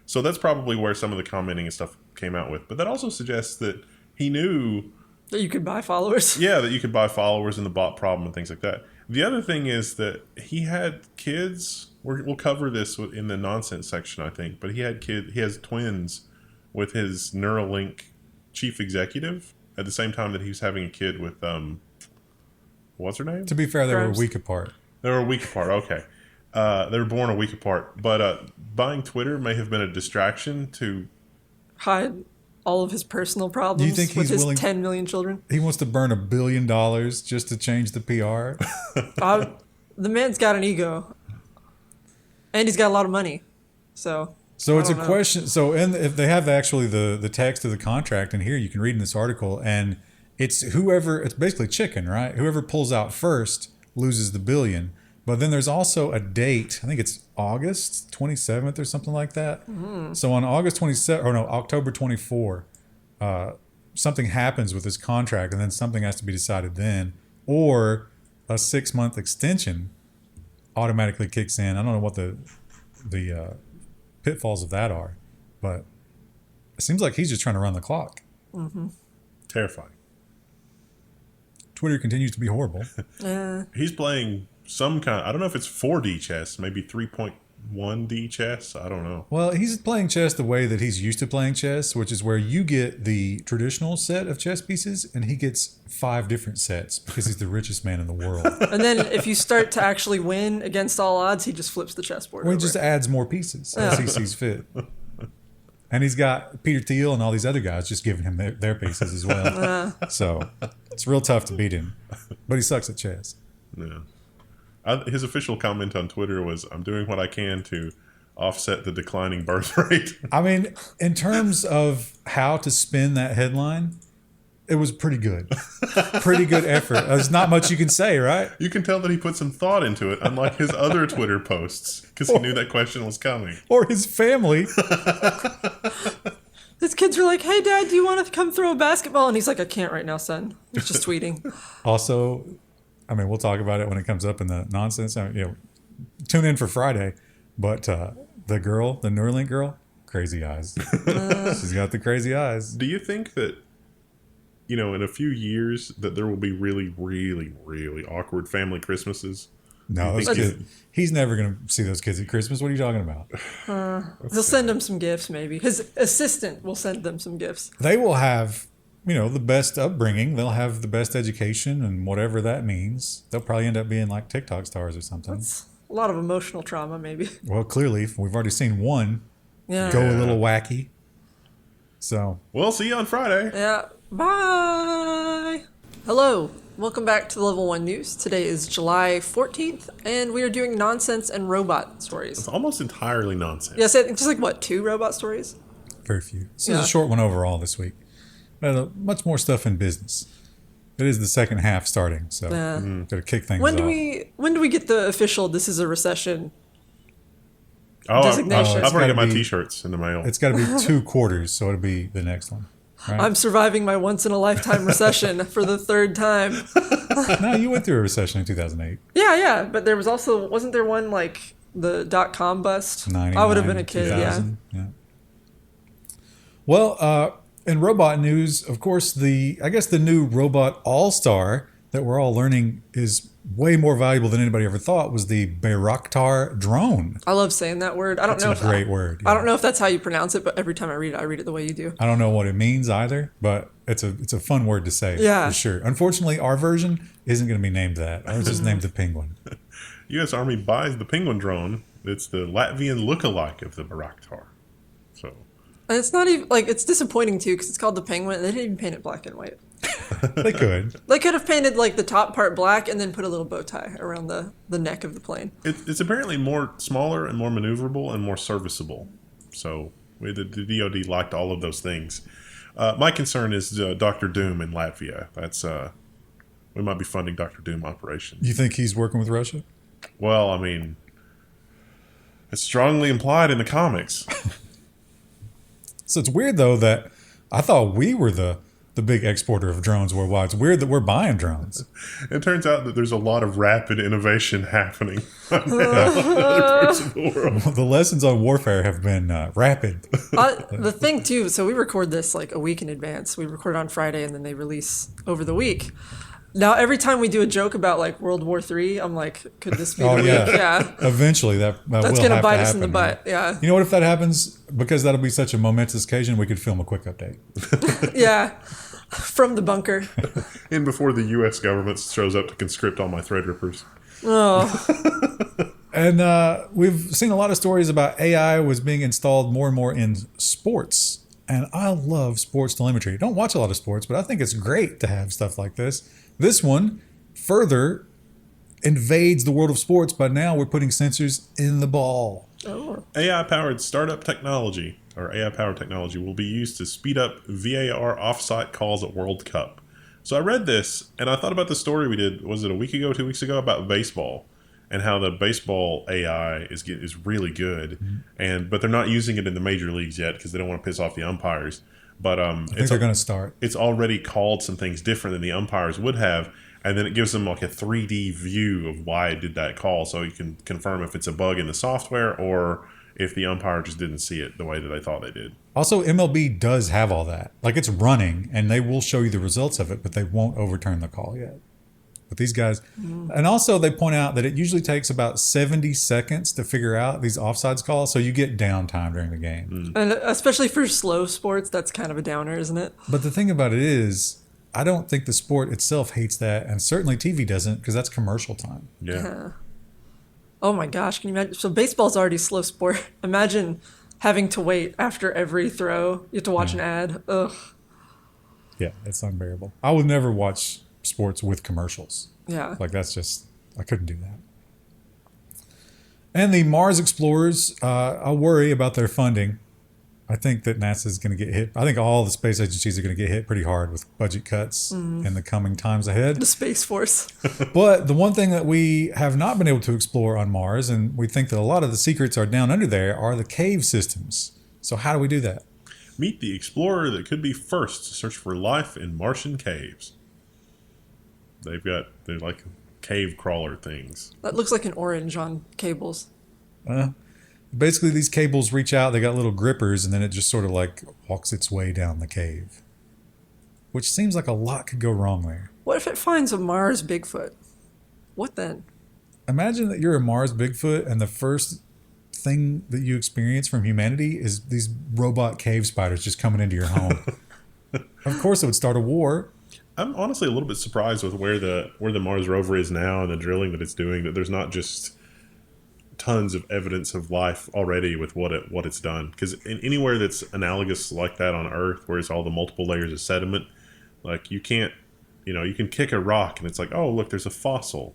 So that's probably where some of the commenting and stuff came out with. But that also suggests that he knew That you could buy followers. yeah, that you could buy followers and the bot problem and things like that. The other thing is that he had kids. We'll cover this in the nonsense section, I think. But he has twins with his Neuralink chief executive at the same time that he was having a kid with what's her name? To be fair, they were a Grimes. week apart. They were a week apart. Okay, they were born a week apart. But buying Twitter may have been a distraction to. Hide all of his personal problems You think with he's his willing- 10 million children. He wants to burn $1 billion just to change the PR. The man's got an ego. And he's got a lot of money. So So it's a don't know. question. So if they have actually the text of the contract in here, you can read in this article, and it's basically chicken, right? Whoever pulls out first loses the billion. But then there's also a date. I think it's August 27th or something like that. So on October 24, something happens with this contract, and then something has to be decided then, or a 6-month extension automatically kicks in. I don't know what the pitfalls of that are, but it seems like he's just trying to run the clock. Terrifying. Twitter continues to be horrible. He's playing some kind. I don't know if it's 4D chess, maybe 3.1D chess. I don't know. Well, he's playing chess the way that he's used to playing chess, which is where you get the traditional set of chess pieces, and he gets 5 different sets because he's the richest man in the world. And then if you start to actually win against all odds, he just flips the chessboard Or he over. just adds more pieces as he sees fit. And he's got Peter Thiel and all these other guys just giving him their pieces as well. So it's real tough to beat him. But he sucks at chess. Yeah. His official comment on Twitter was, "I'm doing what I can to offset the declining birth rate." I mean, in terms of how to spin that headline, it was pretty good. Pretty good effort. There's not much you can say, right? You can tell that he put some thought into it, unlike his other Twitter posts, because he knew that question was coming. Or his family. His kids were like, hey, Dad, do you want to come throw a basketball? And he's like, I can't right now, son. He's just tweeting. Also, I mean, we'll talk about it when it comes up in the nonsense. I mean, tune in for Friday. But the girl, the Neuralink girl, crazy eyes. She's got the crazy eyes. Do you think that, in a few years, that there will be really, really, really awkward family Christmases? No, those kids, he's never going to see those kids at Christmas. What are you talking about? He'll send them some gifts, maybe. His assistant will send them some gifts. They will have, the best upbringing. They'll have the best education and whatever that means. They'll probably end up being like TikTok stars or something. It's a lot of emotional trauma, maybe. Well, clearly, we've already seen one Yeah. go a little wacky. So, We'll see you on Friday. Yeah. Bye. Hello. Welcome back to Level 1 News. Today is July 14th, and we are doing nonsense and robot stories. It's almost entirely nonsense. Yes, just like, 2 robot stories? very few. This is Yeah. a short one overall this week. But much more stuff in business. It is the second half starting, so Yeah. got to kick things When off. do we get the official "this is a recession"? Oh, Designation. I've It's already gotta got my be- T-shirts in the mail. It's got to be 2 quarters, so it'll be the next one. Right? I'm surviving my once-in-a-lifetime recession for the 3rd time. No, you went through a recession in 2008. Yeah, but there was also, wasn't there one like the .com bust? I would have been a kid, 2000, yeah. Well, in robot news, of course, I guess the new robot all-star that we're all learning is way more valuable than anybody ever thought was the Bayraktar drone. I love saying that word. I don't That's know a great word. I don't know if that's how you pronounce it, but every time I read it the way you do. I don't know what it means either, but it's a fun word to say Yeah. for sure. Unfortunately, our version isn't going to be named that. Ours is named the Penguin. U.S. Army buys the Penguin drone. It's the Latvian look-alike of the Bayraktar. So And it's not even it's disappointing too because it's called the Penguin. They didn't even paint it black and white. They could. They could have painted the top part black and then put a little bow tie around the neck of the plane. it's apparently smaller and more maneuverable and more serviceable. So the DoD liked all of those things. My concern is Dr. Doom in Latvia. That's we might be funding Dr. Doom operations. You think he's working with Russia? Well, I mean, it's strongly implied in the comics. So it's weird, though, that I thought we were the big exporter of drones worldwide. It's weird that we're buying drones. It turns out that there's a lot of rapid innovation happening in other parts of the world. The lessons on warfare have been rapid. The thing too, so we record this like a week in advance. We record on Friday and then they release over the week. Now every time we do a joke about like World War III, I'm like, could this be the week? Yeah. Eventually that That's will gonna have bite to us in the happen. butt. Yeah. You know what, if that happens, because that'll be such a momentous occasion, we could film a quick update. Yeah. From the bunker. And before the U.S. government shows up to conscript all my Threadrippers. Oh. And we've seen a lot of stories about AI was being installed more and more in sports. And I love sports telemetry. Don't watch a lot of sports, but I think it's great to have stuff like this. This one further invades the world of sports, but now we're putting sensors in the ball. Oh. AI-powered startup technology, or AI-powered technology, will be used to speed up VAR offsite calls at World Cup. So I read this, and I thought about the story we did, was it a week ago, 2 weeks ago, about baseball, and how the baseball AI is really good, but they're not using it in the major leagues yet because they don't want to piss off the umpires. But I think they're going to start. It's already called some things different than the umpires would have, and then it gives them like a 3D view of why it did that call, so you can confirm if it's a bug in the software or if the umpire just didn't see it the way that they thought they did. Also, MLB does have all that. Like, it's running, and they will show you the results of it, but they won't overturn the call yet. But these guys, and also they point out that it usually takes about 70 seconds to figure out these offsides calls, so you get downtime during the game. And especially for slow sports, that's kind of a downer, isn't it? But the thing about it is, I don't think the sport itself hates that, and certainly TV doesn't, because that's commercial time. Yeah. Oh my gosh, can you imagine? So baseball's already slow sport. Imagine having to wait after every throw. You have to watch an ad. Ugh. Yeah, it's unbearable. I would never watch sports with commercials. Yeah. Like, that's just, I couldn't do that. And the Mars explorers, I worry about their funding. I think that NASA is going to get hit. I think all the space agencies are going to get hit pretty hard with budget cuts in the coming times ahead. The Space Force. But the one thing that we have not been able to explore on Mars, and we think that a lot of the secrets are down under there, are the cave systems. So how do we do that? Meet the explorer that could be first to search for life in Martian caves. They're like cave crawler things. That looks like an orange on cables. Basically, these cables reach out, they got little grippers, and then it just sort of like walks its way down the cave. Which seems like a lot could go wrong there. What if it finds a Mars Bigfoot? What then? Imagine that you're a Mars Bigfoot, and the first thing that you experience from humanity is these robot cave spiders just coming into your home. Of course, it would start a war. I'm honestly a little bit surprised with where the Mars rover is now and the drilling that it's doing, that there's not just tons of evidence of life already with what it's done. Because anywhere that's analogous like that on Earth, where it's all the multiple layers of sediment, like you can kick a rock and it's like, oh, look, there's a fossil,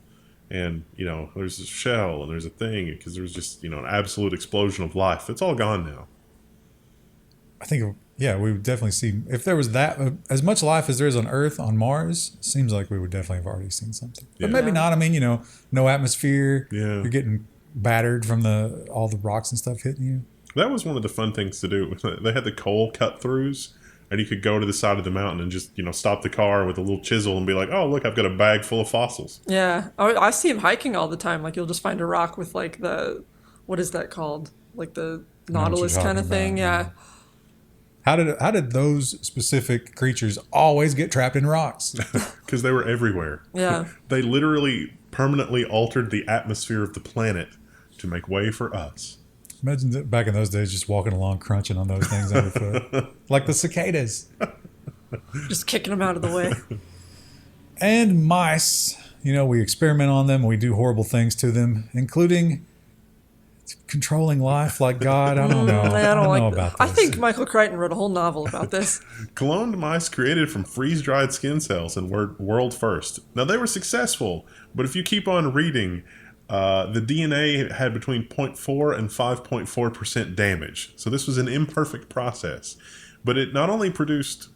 and there's a shell and there's a thing, because there's just an absolute explosion of life. It's all gone now. I think, yeah, we would definitely see, if there was that, as much life as there is on Earth, on Mars, seems like we would definitely have already seen something. But maybe not. I mean, no atmosphere. Yeah. You're getting battered from all the rocks and stuff hitting you. That was one of the fun things to do. They had the coal cut-throughs, and you could go to the side of the mountain and just, stop the car with a little chisel and be like, oh, look, I've got a bag full of fossils. Yeah. I see him hiking all the time. Like, you'll just find a rock with, like, what is that called? Like the Nautilus kind of thing. Yeah. How did those specific creatures always get trapped in rocks? Because they were everywhere. Yeah. They literally permanently altered the atmosphere of the planet to make way for us. Imagine that back in those days, just walking along, crunching on those things underfoot. Like the cicadas. Just kicking them out of the way. And mice. We experiment on them. We do horrible things to them, including controlling life like God. I don't know. I don't like know that. about I this. think Michael Crichton wrote a whole novel about this. Cloned mice created from freeze-dried skin cells and were world first. Now, they were successful, but if you keep on reading, The DNA had between 0.4 and 5.4% damage. So this was an imperfect process. But it not only produced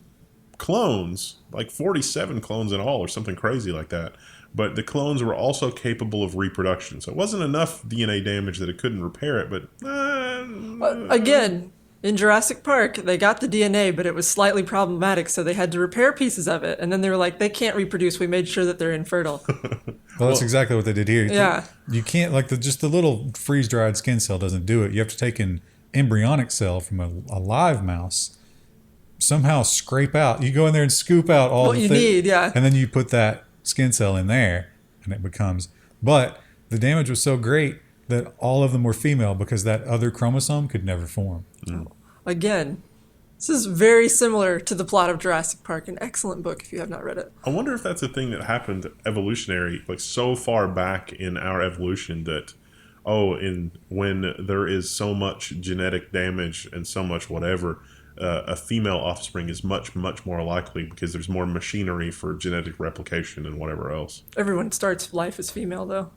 clones, like 47 clones in all or something crazy like that, but the clones were also capable of reproduction. So it wasn't enough DNA damage that it couldn't repair it, but... Again, in Jurassic Park, they got the DNA, but it was slightly problematic, so they had to repair pieces of it. And then they were like, they can't reproduce. We made sure that they're infertile. Well, that's exactly what they did here. Yeah. You can't, like, just the little freeze-dried skin cell doesn't do it. You have to take an embryonic cell from a live mouse, somehow scrape out. You go in there and scoop out all What you need, yeah. And then you put that skin cell in there, and it becomes... But the damage was so great that all of them were female because that other chromosome could never form. Again, this is very similar to the plot of Jurassic Park, an excellent book if you have not read it. I wonder if that's a thing that happened evolutionary, like so far back in our evolution that, when there is so much genetic damage and so much whatever, a female offspring is much, much more likely because there's more machinery for genetic replication and whatever else. Everyone starts life as female, though.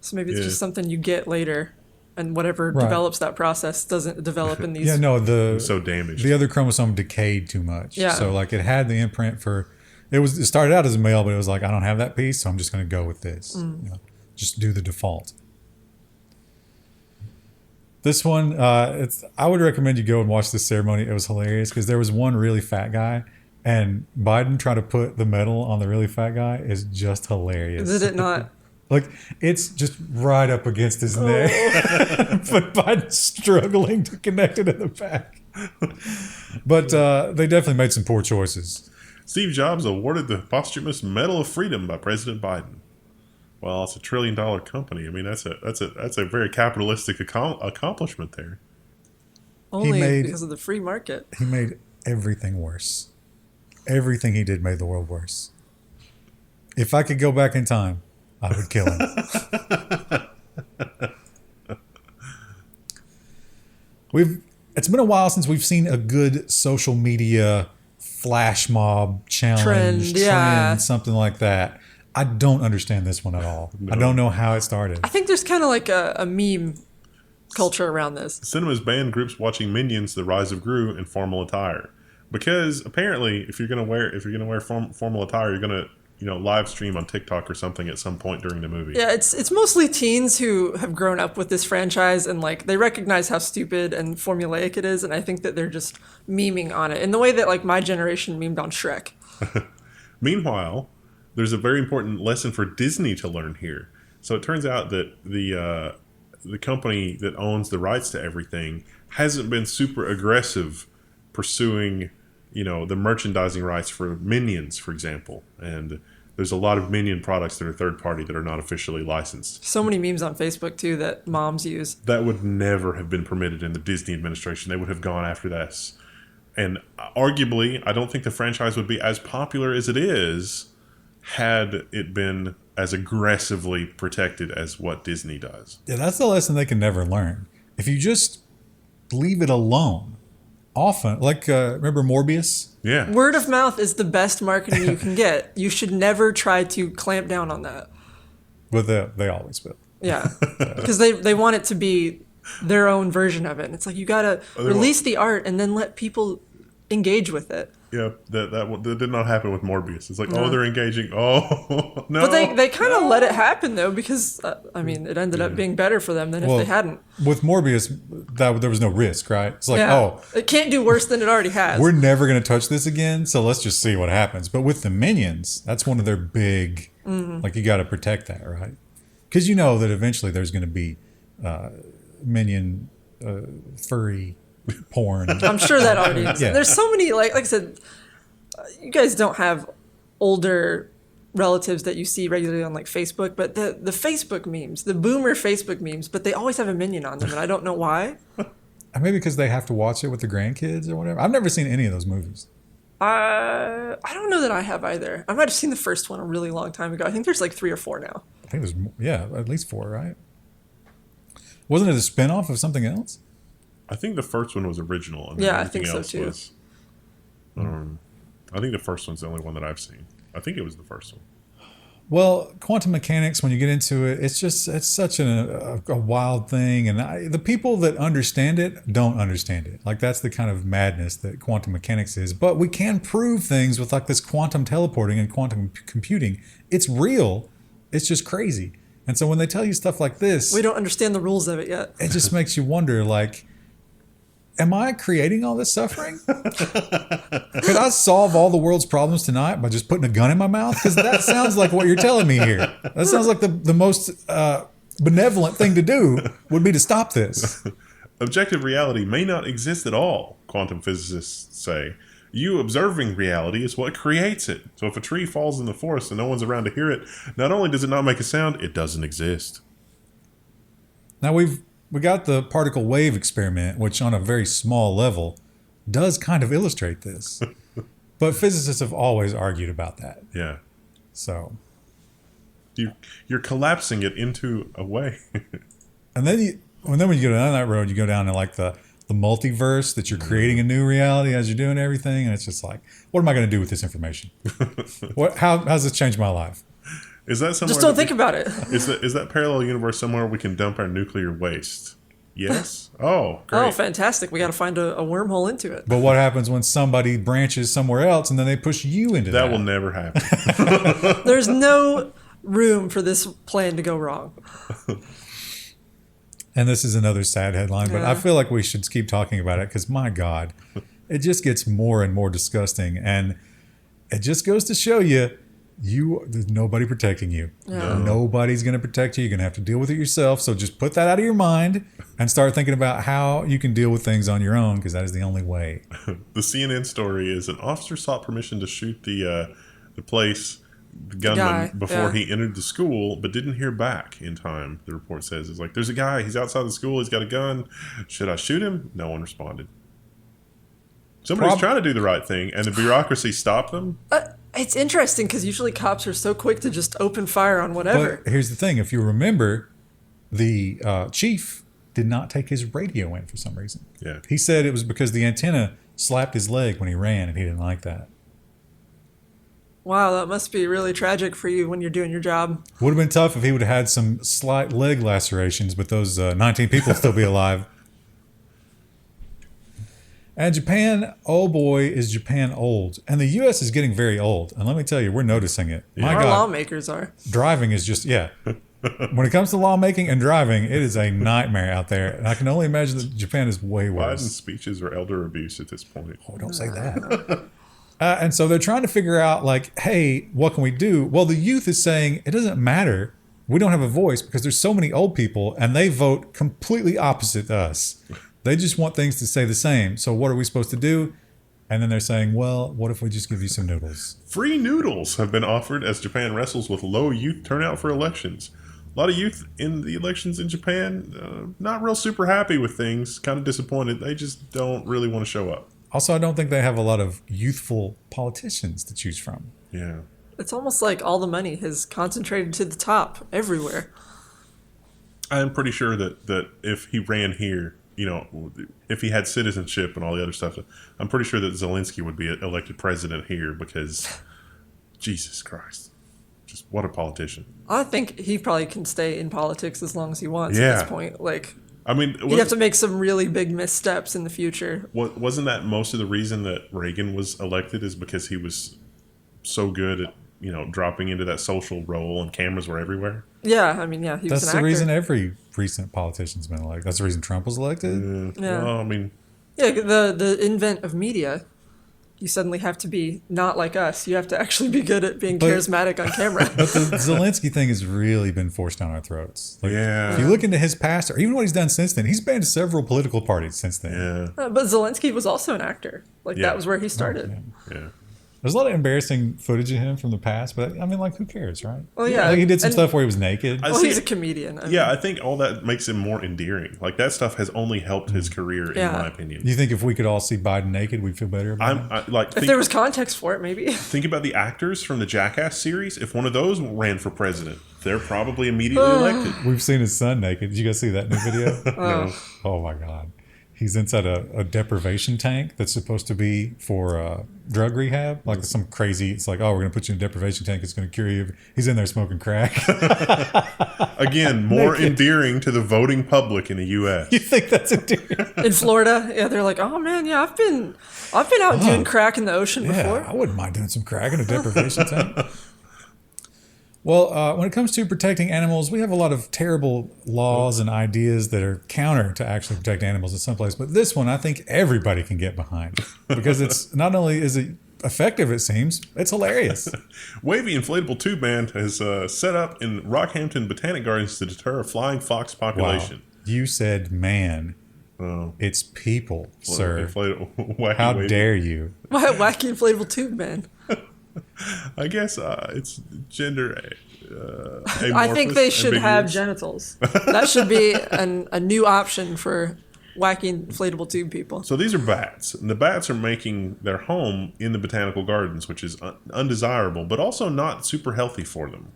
So maybe it's just something you get later, and whatever develops that process doesn't develop in these... Yeah, no, so damaged. The other chromosome decayed too much. Yeah. So, like, it had the imprint for... It started out as a male, but it was like, I don't have that piece, so I'm just going to go with this. You know, just do the default. This one, I would recommend you go and watch this ceremony. It was hilarious because there was one really fat guy, and Biden trying to put the medal on the really fat guy is just hilarious. Did it not? Like, it's just right up against his neck. But Biden's struggling to connect it in the back. But they definitely made some poor choices. Steve Jobs awarded the posthumous Medal of Freedom by President Biden. Well, it's $1 trillion company. I mean, that's a very capitalistic accomplishment there. Only because of the free market. He made everything worse. Everything he did made the world worse. If I could go back in time, I would kill him. It's been a while since we've seen a good social media flash mob challenge, trend, something like that. I don't understand this one at all. No. I don't know how it started. I think there's kind of like a meme culture around this. Cinemas banned groups watching Minions: The Rise of Gru in formal attire, because apparently, if you're gonna wear formal attire, you're gonna live stream on TikTok or something at some point during the movie. Yeah, it's mostly teens who have grown up with this franchise and like they recognize how stupid and formulaic it is, and I think that they're just memeing on it in the way that like my generation memed on Shrek. Meanwhile, there's a very important lesson for Disney to learn here. So it turns out that the company that owns the rights to everything hasn't been super aggressive pursuing the merchandising rights for Minions, for example. And there's a lot of Minion products that are third party that are not officially licensed. So many memes on Facebook, too, that moms use. That would never have been permitted in the Disney administration. They would have gone after this. And arguably, I don't think the franchise would be as popular as it is had it been as aggressively protected as what Disney does. Yeah, that's the lesson they can never learn. If you just leave it alone, often, like, remember Morbius? Yeah. Word of mouth is the best marketing you can get. You should never try to clamp down on that. But they always will. Yeah. Because they want it to be their own version of it. And it's like, you got to release the art and then let people engage with it. Yeah, that did not happen with Morbius. It's like, they're engaging. Oh, no. But they kind of let it happen, though, because, it ended up being better for them than if they hadn't. With Morbius, there was no risk, right? It's like, it can't do worse than it already has. We're never going to touch this again, so let's just see what happens. But with the Minions, that's one of their big, like, you got to protect that, right? Because you know that eventually there's going to be Minion furry porn. I'm sure that already is. Yeah. There's so many, like I said, you guys don't have older relatives that you see regularly on like Facebook, but the Facebook memes, the boomer Facebook memes, but they always have a Minion on them, and I don't know why. Maybe because they have to watch it with the grandkids or whatever. I've never seen any of those movies. I don't know that I have either. I might have seen the first one a really long time ago. I think there's like 3 or 4 now. I think there's, at least 4, right? Wasn't it a spinoff of something else? I think the first one was original. And I think so too. I think the first one's the only one that I've seen. I think it was the first one. Well, quantum mechanics, when you get into it, it's such a wild thing. And the people that understand it don't understand it. Like, that's the kind of madness that quantum mechanics is. But we can prove things with like this quantum teleporting and quantum computing. It's real. It's just crazy. And so when they tell you stuff like this, We don't understand the rules of it yet. it just makes you wonder, like, am I creating all this suffering? Could I solve all the world's problems tonight by just putting a gun in my mouth? Because that sounds like what you're telling me here. That sounds like the most benevolent thing to do would be to stop this. Objective reality may not exist at all, quantum physicists say. You observing reality is what creates it. So if a tree falls in the forest and no one's around to hear it, not only does it not make a sound, it doesn't exist. Now we got the particle wave experiment, which on a very small level does kind of illustrate this. But physicists have always argued about that. Yeah. So, You're collapsing it into a way. and then when you go down that road, you go down to like the multiverse, that you're creating a new reality as you're doing everything, and it's just like, what am I going to do with this information? How's this change my life? Is that somewhere? Just don't think about it. Is that parallel universe somewhere we can dump our nuclear waste? Yes. Oh, great. Oh, fantastic. We got to find a wormhole into it. But what happens when somebody branches somewhere else and then they push you into that? That will never happen. There's no room for this plan to go wrong. And this is another sad headline, but Yeah. I feel like we should keep talking about it because, my God, it just gets more and more disgusting. And it just goes to show you, there's nobody protecting you. Yeah. Nobody's going to protect you. You're going to have to deal with it yourself. So just put that out of your mind and start thinking about how you can deal with things on your own, because that is the only way. The CNN story is an officer sought permission to shoot the gunman guy, before yeah. he entered the school, but didn't hear back in time. The report says, it's like, there's a guy, he's outside the school, he's got a gun. Should I shoot him? No one responded. Somebody's trying to do the right thing, and the bureaucracy stopped them. It's interesting because usually cops are so quick to just open fire on whatever. But here's the thing. If you remember, the chief did not take his radio in for some reason. Yeah. He said it was because the antenna slapped his leg when he ran, and he didn't like that. Wow, that must be really tragic for you when you're doing your job. Would have been tough if he would have had some slight leg lacerations, but those 19 people would still be alive. And Japan, oh boy, is Japan old. And the U.S. is getting very old. And let me tell you, we're noticing it. My Our God, lawmakers are. driving is just, yeah. When it comes to lawmaking and driving, it is a nightmare out there. And I can only imagine that Japan is way worse. Biden's speeches are elder abuse at this point. Oh, don't say that. And so they're trying to figure out, like, hey, what can we do? Well, the youth is saying it doesn't matter. We don't have a voice because there's so many old people and they vote completely opposite to us. They just want things to stay the same. So what are we supposed to do? And then they're saying, well, what if we just give you some noodles? Free noodles have been offered as Japan wrestles with low youth turnout for elections. A lot of youth in the elections in Japan, not real super happy with things, kind of disappointed. They just don't really want to show up. Also, I don't think they have a lot of youthful politicians to choose from. Yeah. It's almost like all the money has concentrated to the top everywhere. I'm pretty sure that if he ran here, you know, if he had citizenship and all the other stuff, I'm pretty sure that Zelensky would be elected president here because, Jesus Christ, just what a politician. I think he probably can stay in politics as long as he wants Yeah. at this point. Like, I mean, you'd have to make some really big missteps in the future. wasn't that most of the reason that Reagan was elected is because he was so good at, you know, dropping into that social role and cameras were everywhere? Yeah, I mean, yeah, he was That's an the actor. reason every recent politician's been elected. That's the reason Trump was elected. Yeah. Well, I mean, Yeah, the invent of media. You suddenly have to be not like us. You have to actually be good at being But- charismatic on camera. But the Zelensky thing has really been forced down our throats. Like, Yeah. If you look into his past, or even what he's done since then, he's banned several political parties since then. yeah, But Zelensky was also an actor. Like, Yeah. that was where he started. yeah. There's a lot of embarrassing footage of him from the past, but I mean, like, who cares, right? Well, yeah. Like, he did some And- stuff where he was naked. I Well, see he's a it. comedian. I mean, Yeah, I think all that makes him more endearing. Like, that stuff has only helped his career, in Yeah. my opinion. You think if we could all see Biden naked, we'd feel better about it? If there was context for it, maybe. think about the actors from the Jackass series. If one of those ran for president, they're probably immediately elected. We've seen his son naked. Did you guys see that new video? No. Oh my God. He's inside a deprivation tank that's supposed to be for drug rehab. Like some crazy, it's like, oh, we're going to put you in a deprivation tank. It's going to cure you. He's in there smoking crack. Again, more endearing to the voting public in the U.S. You think that's endearing? In Florida, yeah, they're like, oh man, yeah, I've been out doing crack in the ocean before. Yeah, I wouldn't mind doing some crack in a deprivation tank. Well, when it comes to protecting animals, we have a lot of terrible laws and ideas that are counter to actually protect animals in some place. But this one, I think everybody can get behind because it's not only is it effective, it seems, it's hilarious. Wavy inflatable tube man has set up in Rockhampton Botanic Gardens to deter a flying fox population. Wow. You said man. Oh. It's people, sir. Wacky How wavy. dare you? Wacky inflatable tube man. I guess it's gender. I think they should have ambiguous. genitals. That should be a new option for wacky inflatable tube people. So these are bats, and the bats are making their home in the botanical gardens, which is undesirable, but also not super healthy for them.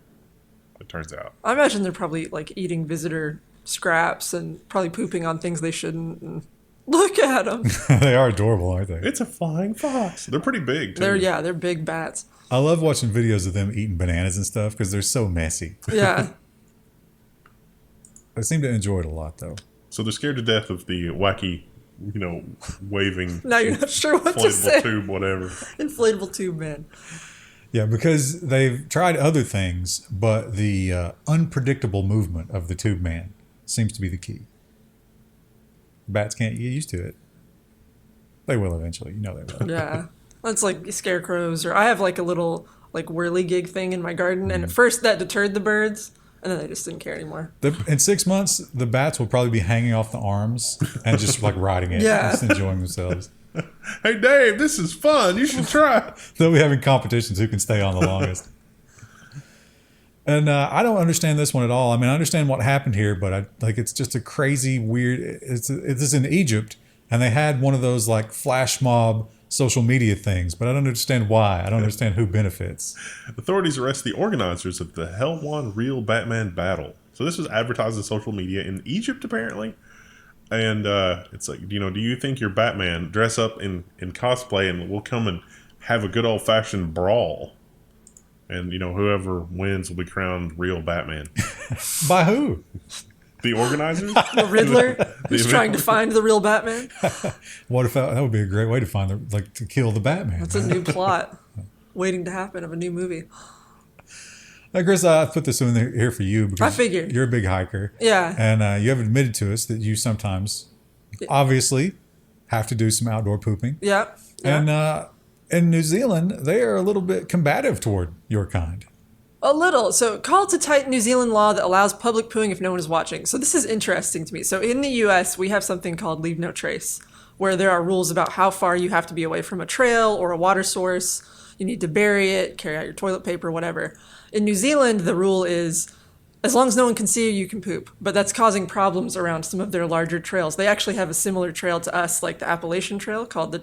It turns out. I imagine they're probably like eating visitor scraps and probably pooping on things they shouldn't. And look at them. They are adorable, aren't they? It's a flying fox. They're pretty big too. They're big bats. I love watching videos of them eating bananas and stuff because they're so messy. Yeah. I seem to enjoy it a lot, though. So they're scared to death of the wacky, waving. Now you're not sure what to say. Inflatable tube, whatever. Inflatable tube man. Yeah, because they've tried other things, but the unpredictable movement of the tube man seems to be the key. Bats can't get used to it. They will eventually. You know they will. Yeah. That's like scarecrows, or I have like a little like whirligig thing in my garden, and at first that deterred the birds, and then they just didn't care anymore. In 6 months, the bats will probably be hanging off the arms and just like riding it, Yeah. just enjoying themselves. Hey Dave, this is fun. You should try. They'll be having competitions who can stay on the longest. And I don't understand this one at all. I mean, I understand what happened here, but it's just a crazy, weird. It's in Egypt, and they had one of those like flash mob social media things, but I don't understand why. I don't understand who benefits. Authorities arrest the organizers of the Level1 Real Batman Battle. So this was advertised on social media in Egypt, apparently. And it's like, do you think you're Batman? Dress up in cosplay, and we'll come and have a good old-fashioned brawl. And, whoever wins will be crowned real Batman. By who? The organizers? The Riddler who's trying to find the real Batman. What if that would be a great way to find to kill the Batman? That's a new plot waiting to happen of a new movie. Now, Chris, I put this in here for you because I figured. You're a big hiker. Yeah. And you have admitted to us that you sometimes, obviously, have to do some outdoor pooping. Yeah. And in New Zealand, they are a little bit combative toward your kind. A little. So, call to tighten New Zealand law that allows public pooing if no one is watching. So, this is interesting to me. So, in the US, we have something called leave no trace, where there are rules about how far you have to be away from a trail or a water source. You need to bury it, carry out your toilet paper, whatever. In New Zealand, the rule is as long as no one can see you, you can poop. But that's causing problems around some of their larger trails. They actually have a similar trail to us, like the Appalachian Trail, called I'm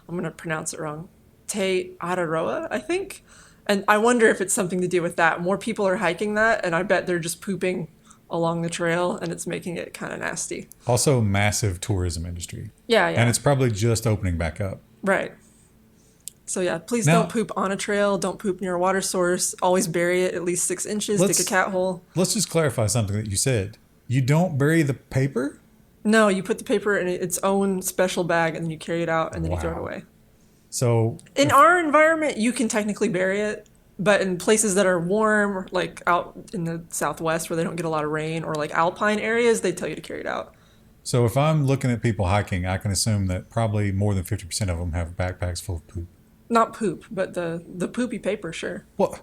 going to pronounce it wrong, Te Araroa, I think. And I wonder if it's something to do with that. More people are hiking that, and I bet they're just pooping along the trail, and it's making it kind of nasty. Also, massive tourism industry. Yeah. And it's probably just opening back up. Right. So yeah, please don't poop on a trail. Don't poop near a water source. Always bury it at least 6 inches. Dig a cat hole. Let's just clarify something that you said. You don't bury the paper? No, you put the paper in its own special bag, and then you carry it out, and then you throw it away. So in our environment, you can technically bury it, but in places that are warm, like out in the Southwest where they don't get a lot of rain, or like alpine areas, they tell you to carry it out. So if I'm looking at people hiking, I can assume that probably more than 50% of them have backpacks full of poop. Not poop, but the poopy paper, sure. What?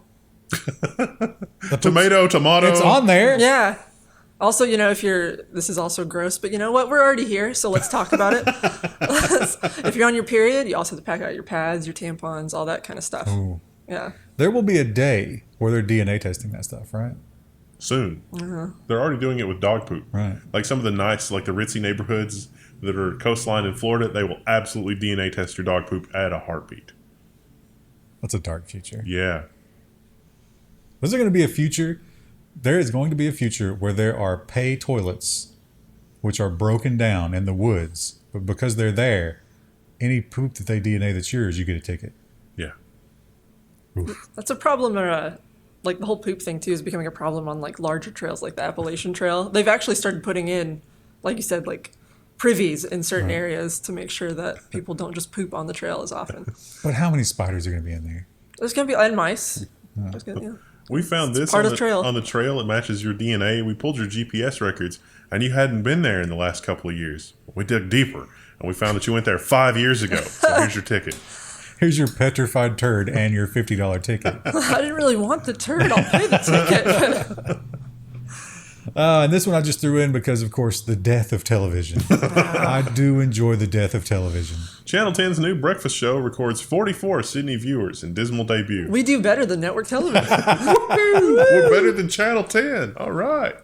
Tomato. It's on there. Yeah. Also, this is also gross, but you know what? We're already here, so let's talk about it. If you're on your period, you also have to pack out your pads, your tampons, all that kind of stuff. Ooh. Yeah. There will be a day where they're DNA testing that stuff, right? Soon. They're already doing it with dog poop. Right. Like some of the nice, like the ritzy neighborhoods that are coastline in Florida, they will absolutely DNA test your dog poop at a heartbeat. That's a dark future. Yeah. Is there going to be a future? There is going to be a future where there are pay toilets which are broken down in the woods. But because they're there, any poop that they DNA that's yours, you get a ticket. Yeah. Oof. That's a problem, like the whole poop thing too is becoming a problem on like larger trails like the Appalachian Trail. They've actually started putting in, like you said, like privies in certain areas to make sure that people don't just poop on the trail as often. But how many spiders are going to be in there? There's gonna be and mice. There's gonna, yeah. We found this part on of the trail. On the trail. It matches your DNA. We pulled your GPS records, and you hadn't been there in the last couple of years. We dug deeper, and we found that you went there 5 years ago. So here's your ticket. Here's your petrified turd and your $50 ticket. I didn't really want the turd. I'll pay the ticket. And this one I just threw in because, of course, the death of television. I do enjoy the death of television. Channel 10's new breakfast show records 44 Sydney viewers in dismal debut. We do better than network television. We're better than Channel 10. All right.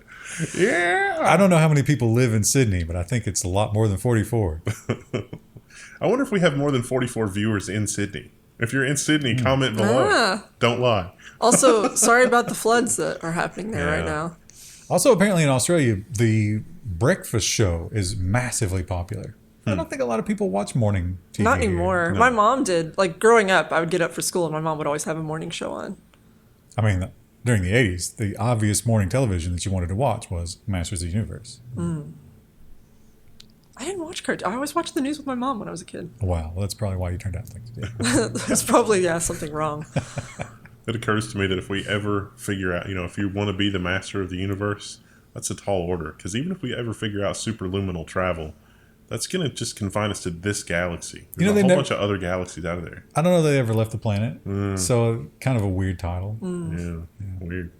Yeah. I don't know how many people live in Sydney, but I think it's a lot more than 44. I wonder if we have more than 44 viewers in Sydney. If you're in Sydney, comment below. Don't lie. Also, sorry about the floods that are happening there right Yeah. now. Also, apparently in Australia, the breakfast show is massively popular. I don't think a lot of people watch morning TV. Not here. anymore. No. My mom did. Like growing up, I would get up for school and my mom would always have a morning show on. I mean, during the 80s, the obvious morning television that you wanted to watch was Masters of the Universe. I didn't watch cartoons. I always watched the news with my mom when I was a kid. Wow, well, that's probably why you turned out like you did. There's probably, something wrong. It occurs to me that if we ever figure out, if you want to be the master of the universe, that's a tall order. Because even if we ever figure out superluminal travel, that's going to just confine us to this galaxy. There's a whole bunch of other galaxies out of there. I don't know they ever left the planet. So kind of a weird title. Yeah, weird.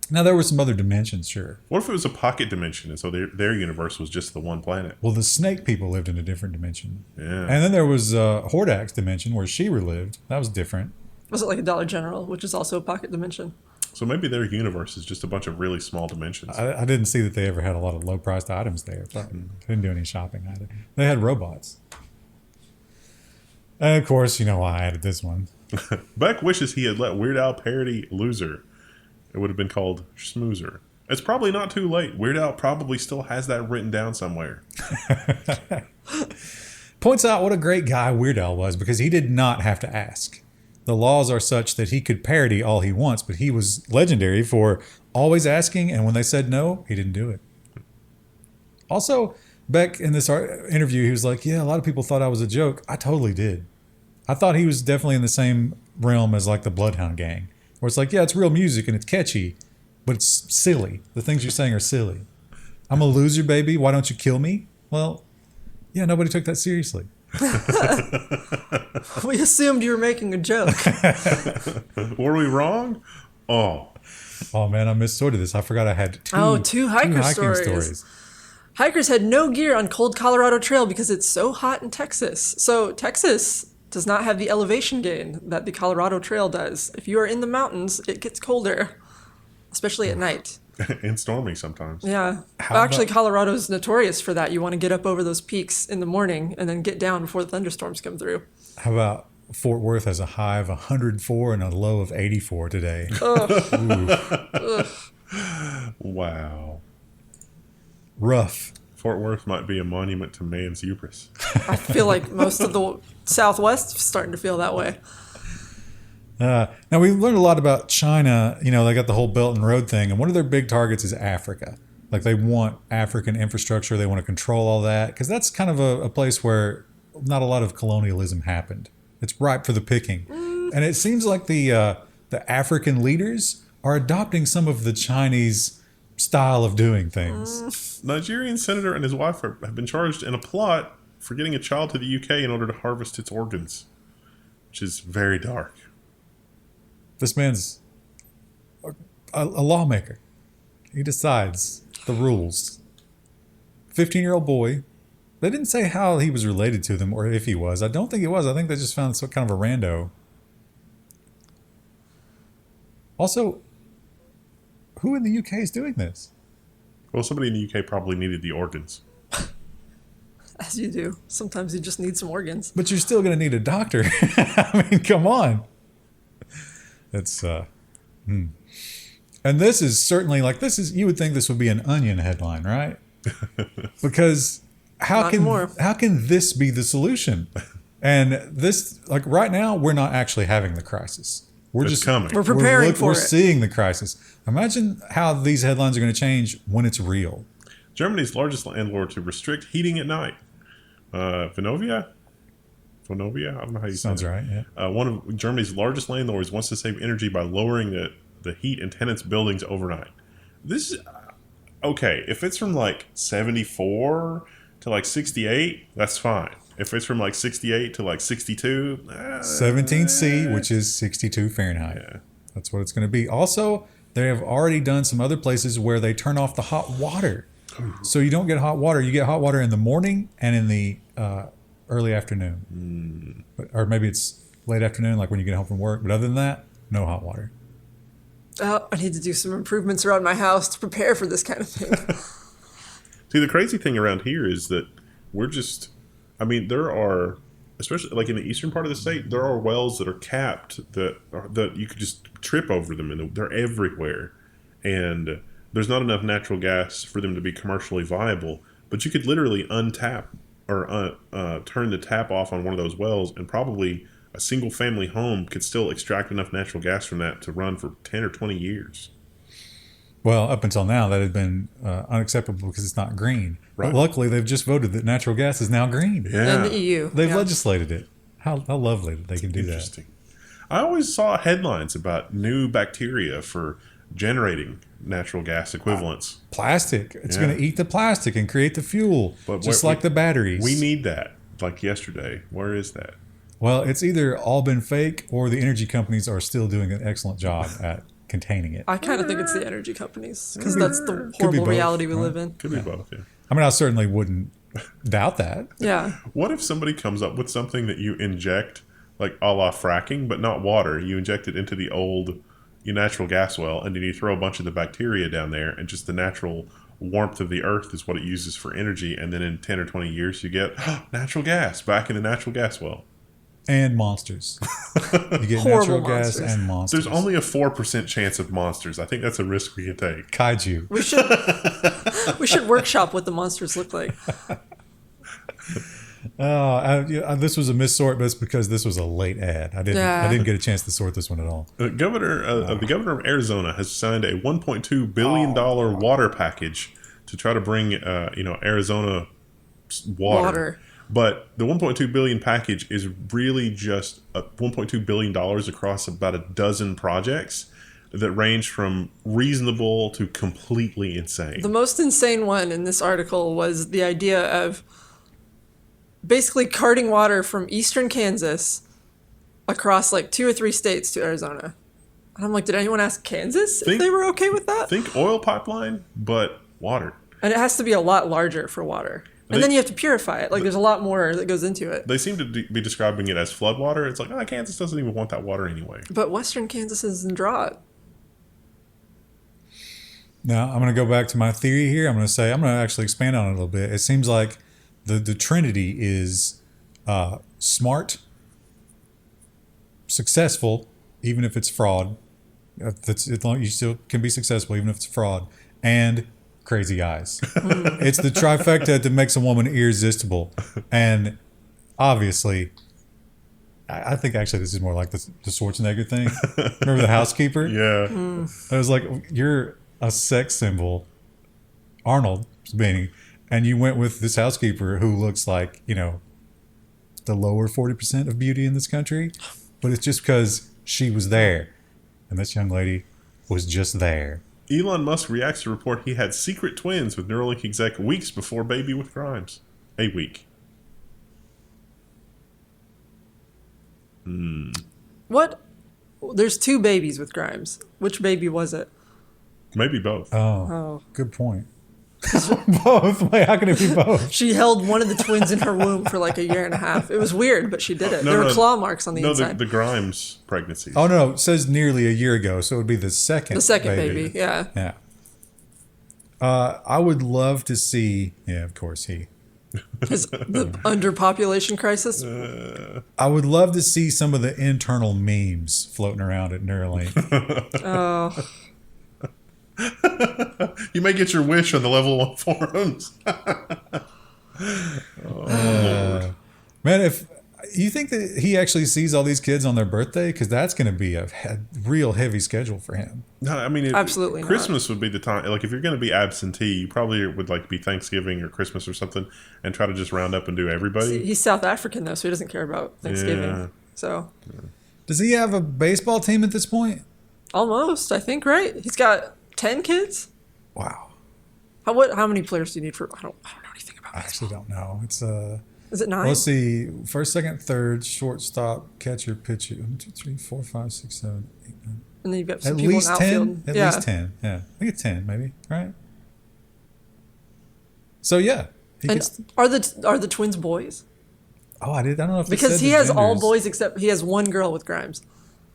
Now, there were some other dimensions, sure. What if it was a pocket dimension, and so their universe was just the one planet? Well, the snake people lived in a different dimension. Yeah. And then there was Hordak's dimension where She-Ra lived. That was different. Was it like a Dollar General, which is also a pocket dimension? So maybe their universe is just a bunch of really small dimensions. I didn't see that they ever had a lot of low-priced items there. But they didn't do any shopping either. They had robots. And, of course, you know why I added this one. Beck wishes he had let Weird Al parody Loser. It would have been called Schmoozer. It's probably not too late. Weird Al probably still has that written down somewhere. Points out what a great guy Weird Al was because he did not have to ask. The laws are such that he could parody all he wants, but he was legendary for always asking, and when they said no, he didn't do it. Also, Beck, in this interview, he was like, yeah, a lot of people thought I was a joke. I totally did. I thought he was definitely in the same realm as like the Bloodhound Gang, where it's like, yeah, it's real music and it's catchy, but it's silly. The things you're saying are silly. I'm a loser, baby. Why don't you kill me? Well, yeah, nobody took that seriously. We assumed you were making a joke. Were we wrong? Oh, man, I missorted this. I forgot I had two hiking stories. Hikers had no gear on cold Colorado Trail because it's so hot in Texas. So Texas does not have the elevation gain that the Colorado Trail does. If you are in the mountains, it gets colder, especially at night. and stormy sometimes. Yeah. Actually, Colorado's notorious for that. You want to get up over those peaks in the morning and then get down before the thunderstorms come through. How about Fort Worth has a high of 104 and a low of 84 today? Wow. Rough. Fort Worth might be a monument to man's hubris. I feel like most of the Southwest is starting to feel that way. Now, we learned a lot about China. You know, they got the whole Belt and Road thing, and one of their big targets is Africa. Like, they want African infrastructure. They want to control all that, because that's kind of a place where not a lot of colonialism happened. It's ripe for the picking. And it seems like the African leaders are adopting some of the Chinese style of doing things. Nigerian senator and his wife have been charged in a plot for getting a child to the UK in order to harvest its organs, which is very dark. This man's a lawmaker. He decides the rules. 15-year-old boy. They didn't say how he was related to them or if he was. I don't think he was. I think they just found some kind of a rando. Also, who in the UK is doing this? Well, somebody in the UK probably needed the organs. As you do. Sometimes you just need some organs. But you're still going to need a doctor. I mean, come on. It's, And this is certainly, like, you would think this would be an Onion headline, right? Because how Not anymore. can this be the solution? And this, like right now, we're not actually having the crisis. We're It's just coming. We're preparing for we're it. seeing the crisis. Imagine how these headlines are going to change when it's real. Germany's largest landlord to restrict heating at night. Vonovia? I don't know how you say Sounds it. right. Yeah. One of Germany's largest landlords wants to save energy by lowering the heat in tenants' buildings overnight. This is okay. If it's from like 74 to like 68, that's fine. If it's from like 68 to like 62, 17C, which is 62 Fahrenheit. Yeah. That's what it's going to be. Also, they have already done some other places where they turn off the hot water. So you don't get hot water. You get hot water in the morning and in the early afternoon. Or maybe it's late afternoon, like when you get home from work. But other than that, no hot water. I need to do some improvements around my house to prepare for this kind of thing. See, the crazy thing around here is that we're just, I mean, there are, especially like in the eastern part of the state, there are wells that are capped that you could just trip over them, and they're everywhere. And there's not enough natural gas for them to be commercially viable, but you could literally untap or turn the tap off on one of those wells, and probably a single family home could still extract enough natural gas from that to run for 10 or 20 years. Well, up until now, that had been unacceptable because it's not green. Right. But luckily, they've just voted that natural gas is now green. Yeah. In the EU. They've yeah. legislated it. How lovely that they can do that. Interesting. I always saw headlines about new bacteria for generating natural gas equivalents. Plastic. It's Yeah. going to eat the plastic and create the fuel, But just we- like the batteries. We need that, like yesterday. Where is that? Well, it's either all been fake or the energy companies are still doing an excellent job at containing it. I kind of think it's the energy companies because that's the Could be horrible both, reality we right? live in. Could be both, yeah. I mean, I certainly wouldn't doubt that. Yeah. What if somebody comes up with something that you inject, like a la fracking, but not water? You inject it into the old natural gas well, and then you throw a bunch of the bacteria down there, and just the natural warmth of the earth is what it uses for energy. And then in 10 or 20 years, you get natural gas back in the natural gas well. And monsters. You get Horrible natural gas monsters. and monsters. There's only a 4% chance of monsters. I think that's a risk we can take. Kaiju. We should workshop what the monsters look like. This was a missort, but it's because this was a late ad. I didn't get a chance to sort this one at all. The governor of Arizona has signed a $1.2 billion water package to try to bring Arizona water. But the $1.2 billion package is really just $1.2 billion across about a dozen projects that range from reasonable to completely insane. The most insane one in this article was the idea of basically carting water from eastern Kansas across like 2 or 3 states to Arizona. And I'm like, did anyone ask Kansas if they were okay with that? Think oil pipeline, but water. And it has to be a lot larger for water. And then you have to purify it. Like, there's a lot more that goes into it. They seem to be describing it as floodwater. It's like, Kansas doesn't even want that water anyway. But western Kansas is in drought. Now, I'm going to go back to my theory here. I'm going to actually expand on it a little bit. It seems like the Trinity is smart, successful, even if it's fraud. You still can be successful, even if it's fraud, and crazy eyes. It's the trifecta that makes a woman irresistible. And obviously, I think actually this is more like the Schwarzenegger thing. Remember the housekeeper? Yeah. I was like, you're a sex symbol, Arnold being, and you went with this housekeeper who looks like, the lower 40% of beauty in this country, but it's just because she was there. And this young lady was just there. Elon Musk reacts to report he had secret twins with Neuralink exec weeks before baby with Grimes. A week. What? There's 2 babies with Grimes. Which baby was it? Maybe both. Oh. Good point. Both? Wait, how can it be both? She held one of the twins in her womb for like a year and a half. It was weird, but she did it. There were claw marks on the inside. The Grimes pregnancy. Oh, no, it says nearly a year ago, so it would be the second baby, yeah. Yeah. I would love to see, of course, the underpopulation crisis. I would love to see some of the internal memes floating around at Neuralink. Oh. You may get your wish on the Level 1 forums. Lord. Man, if you think that he actually sees all these kids on their birthday, because that's going to be a real heavy schedule for him. No, I mean, Absolutely not. Christmas would be the time. Like, if you're going to be absentee, you probably would like be Thanksgiving or Christmas or something, and try to just round up and do everybody. He's South African though, so he doesn't care about Thanksgiving. Yeah. So Does he have a baseball team at this point? almost, I think, right? He's got 10 kids. Wow. How many players do you need for? I don't know anything about I baseball. actually don't know. It's Is it 9? let's see. First, second, third, shortstop, catcher, pitcher. 1, 2, 3, 4, 5, 6, 7, 8, 9. And then you've got some At people least in 10. outfield. At Yeah. least 10. Yeah, I think it's 10, maybe. Right. So yeah. He And gets- are the twins boys? I don't know if it Because said he the has all genders. boys except he has one girl with Grimes.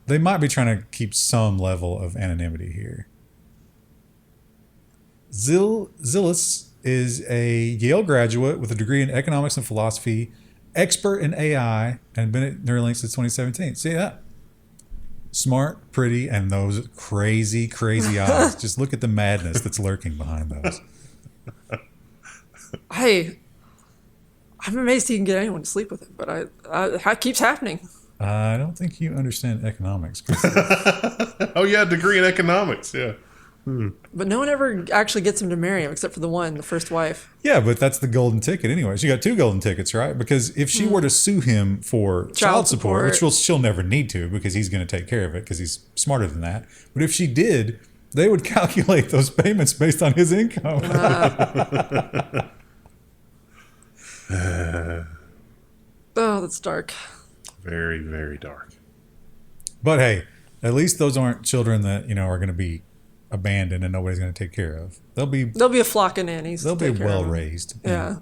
They might be trying to keep some level of anonymity here. Zillis is a Yale graduate with a degree in economics and philosophy, expert in AI, and been at Neuralink since 2017. See that? Smart, pretty, and those crazy, crazy eyes. Just look at the madness that's lurking behind those. Hey, I'm amazed he can get anyone to sleep with him, but it keeps happening. I don't think you understand economics. Oh yeah, degree in economics. Yeah. But no one ever actually gets him to marry him except for the first wife. Yeah, but that's the golden ticket anyway. She got 2 golden tickets, right? Because if she were to sue him for child support, which she'll never need to because he's going to take care of it because he's smarter than that. But if she did, they would calculate those payments based on his income. Oh, that's dark. Very, very dark. But hey, at least those aren't children that, are going to be abandoned and nobody's going to take care of. There'll be a flock of nannies. They'll be well raised. Yeah.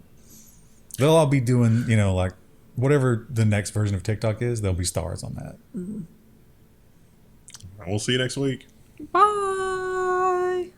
They'll all be doing, like whatever the next version of TikTok is, they'll be stars on that. Mm-hmm. We'll see you next week. Bye.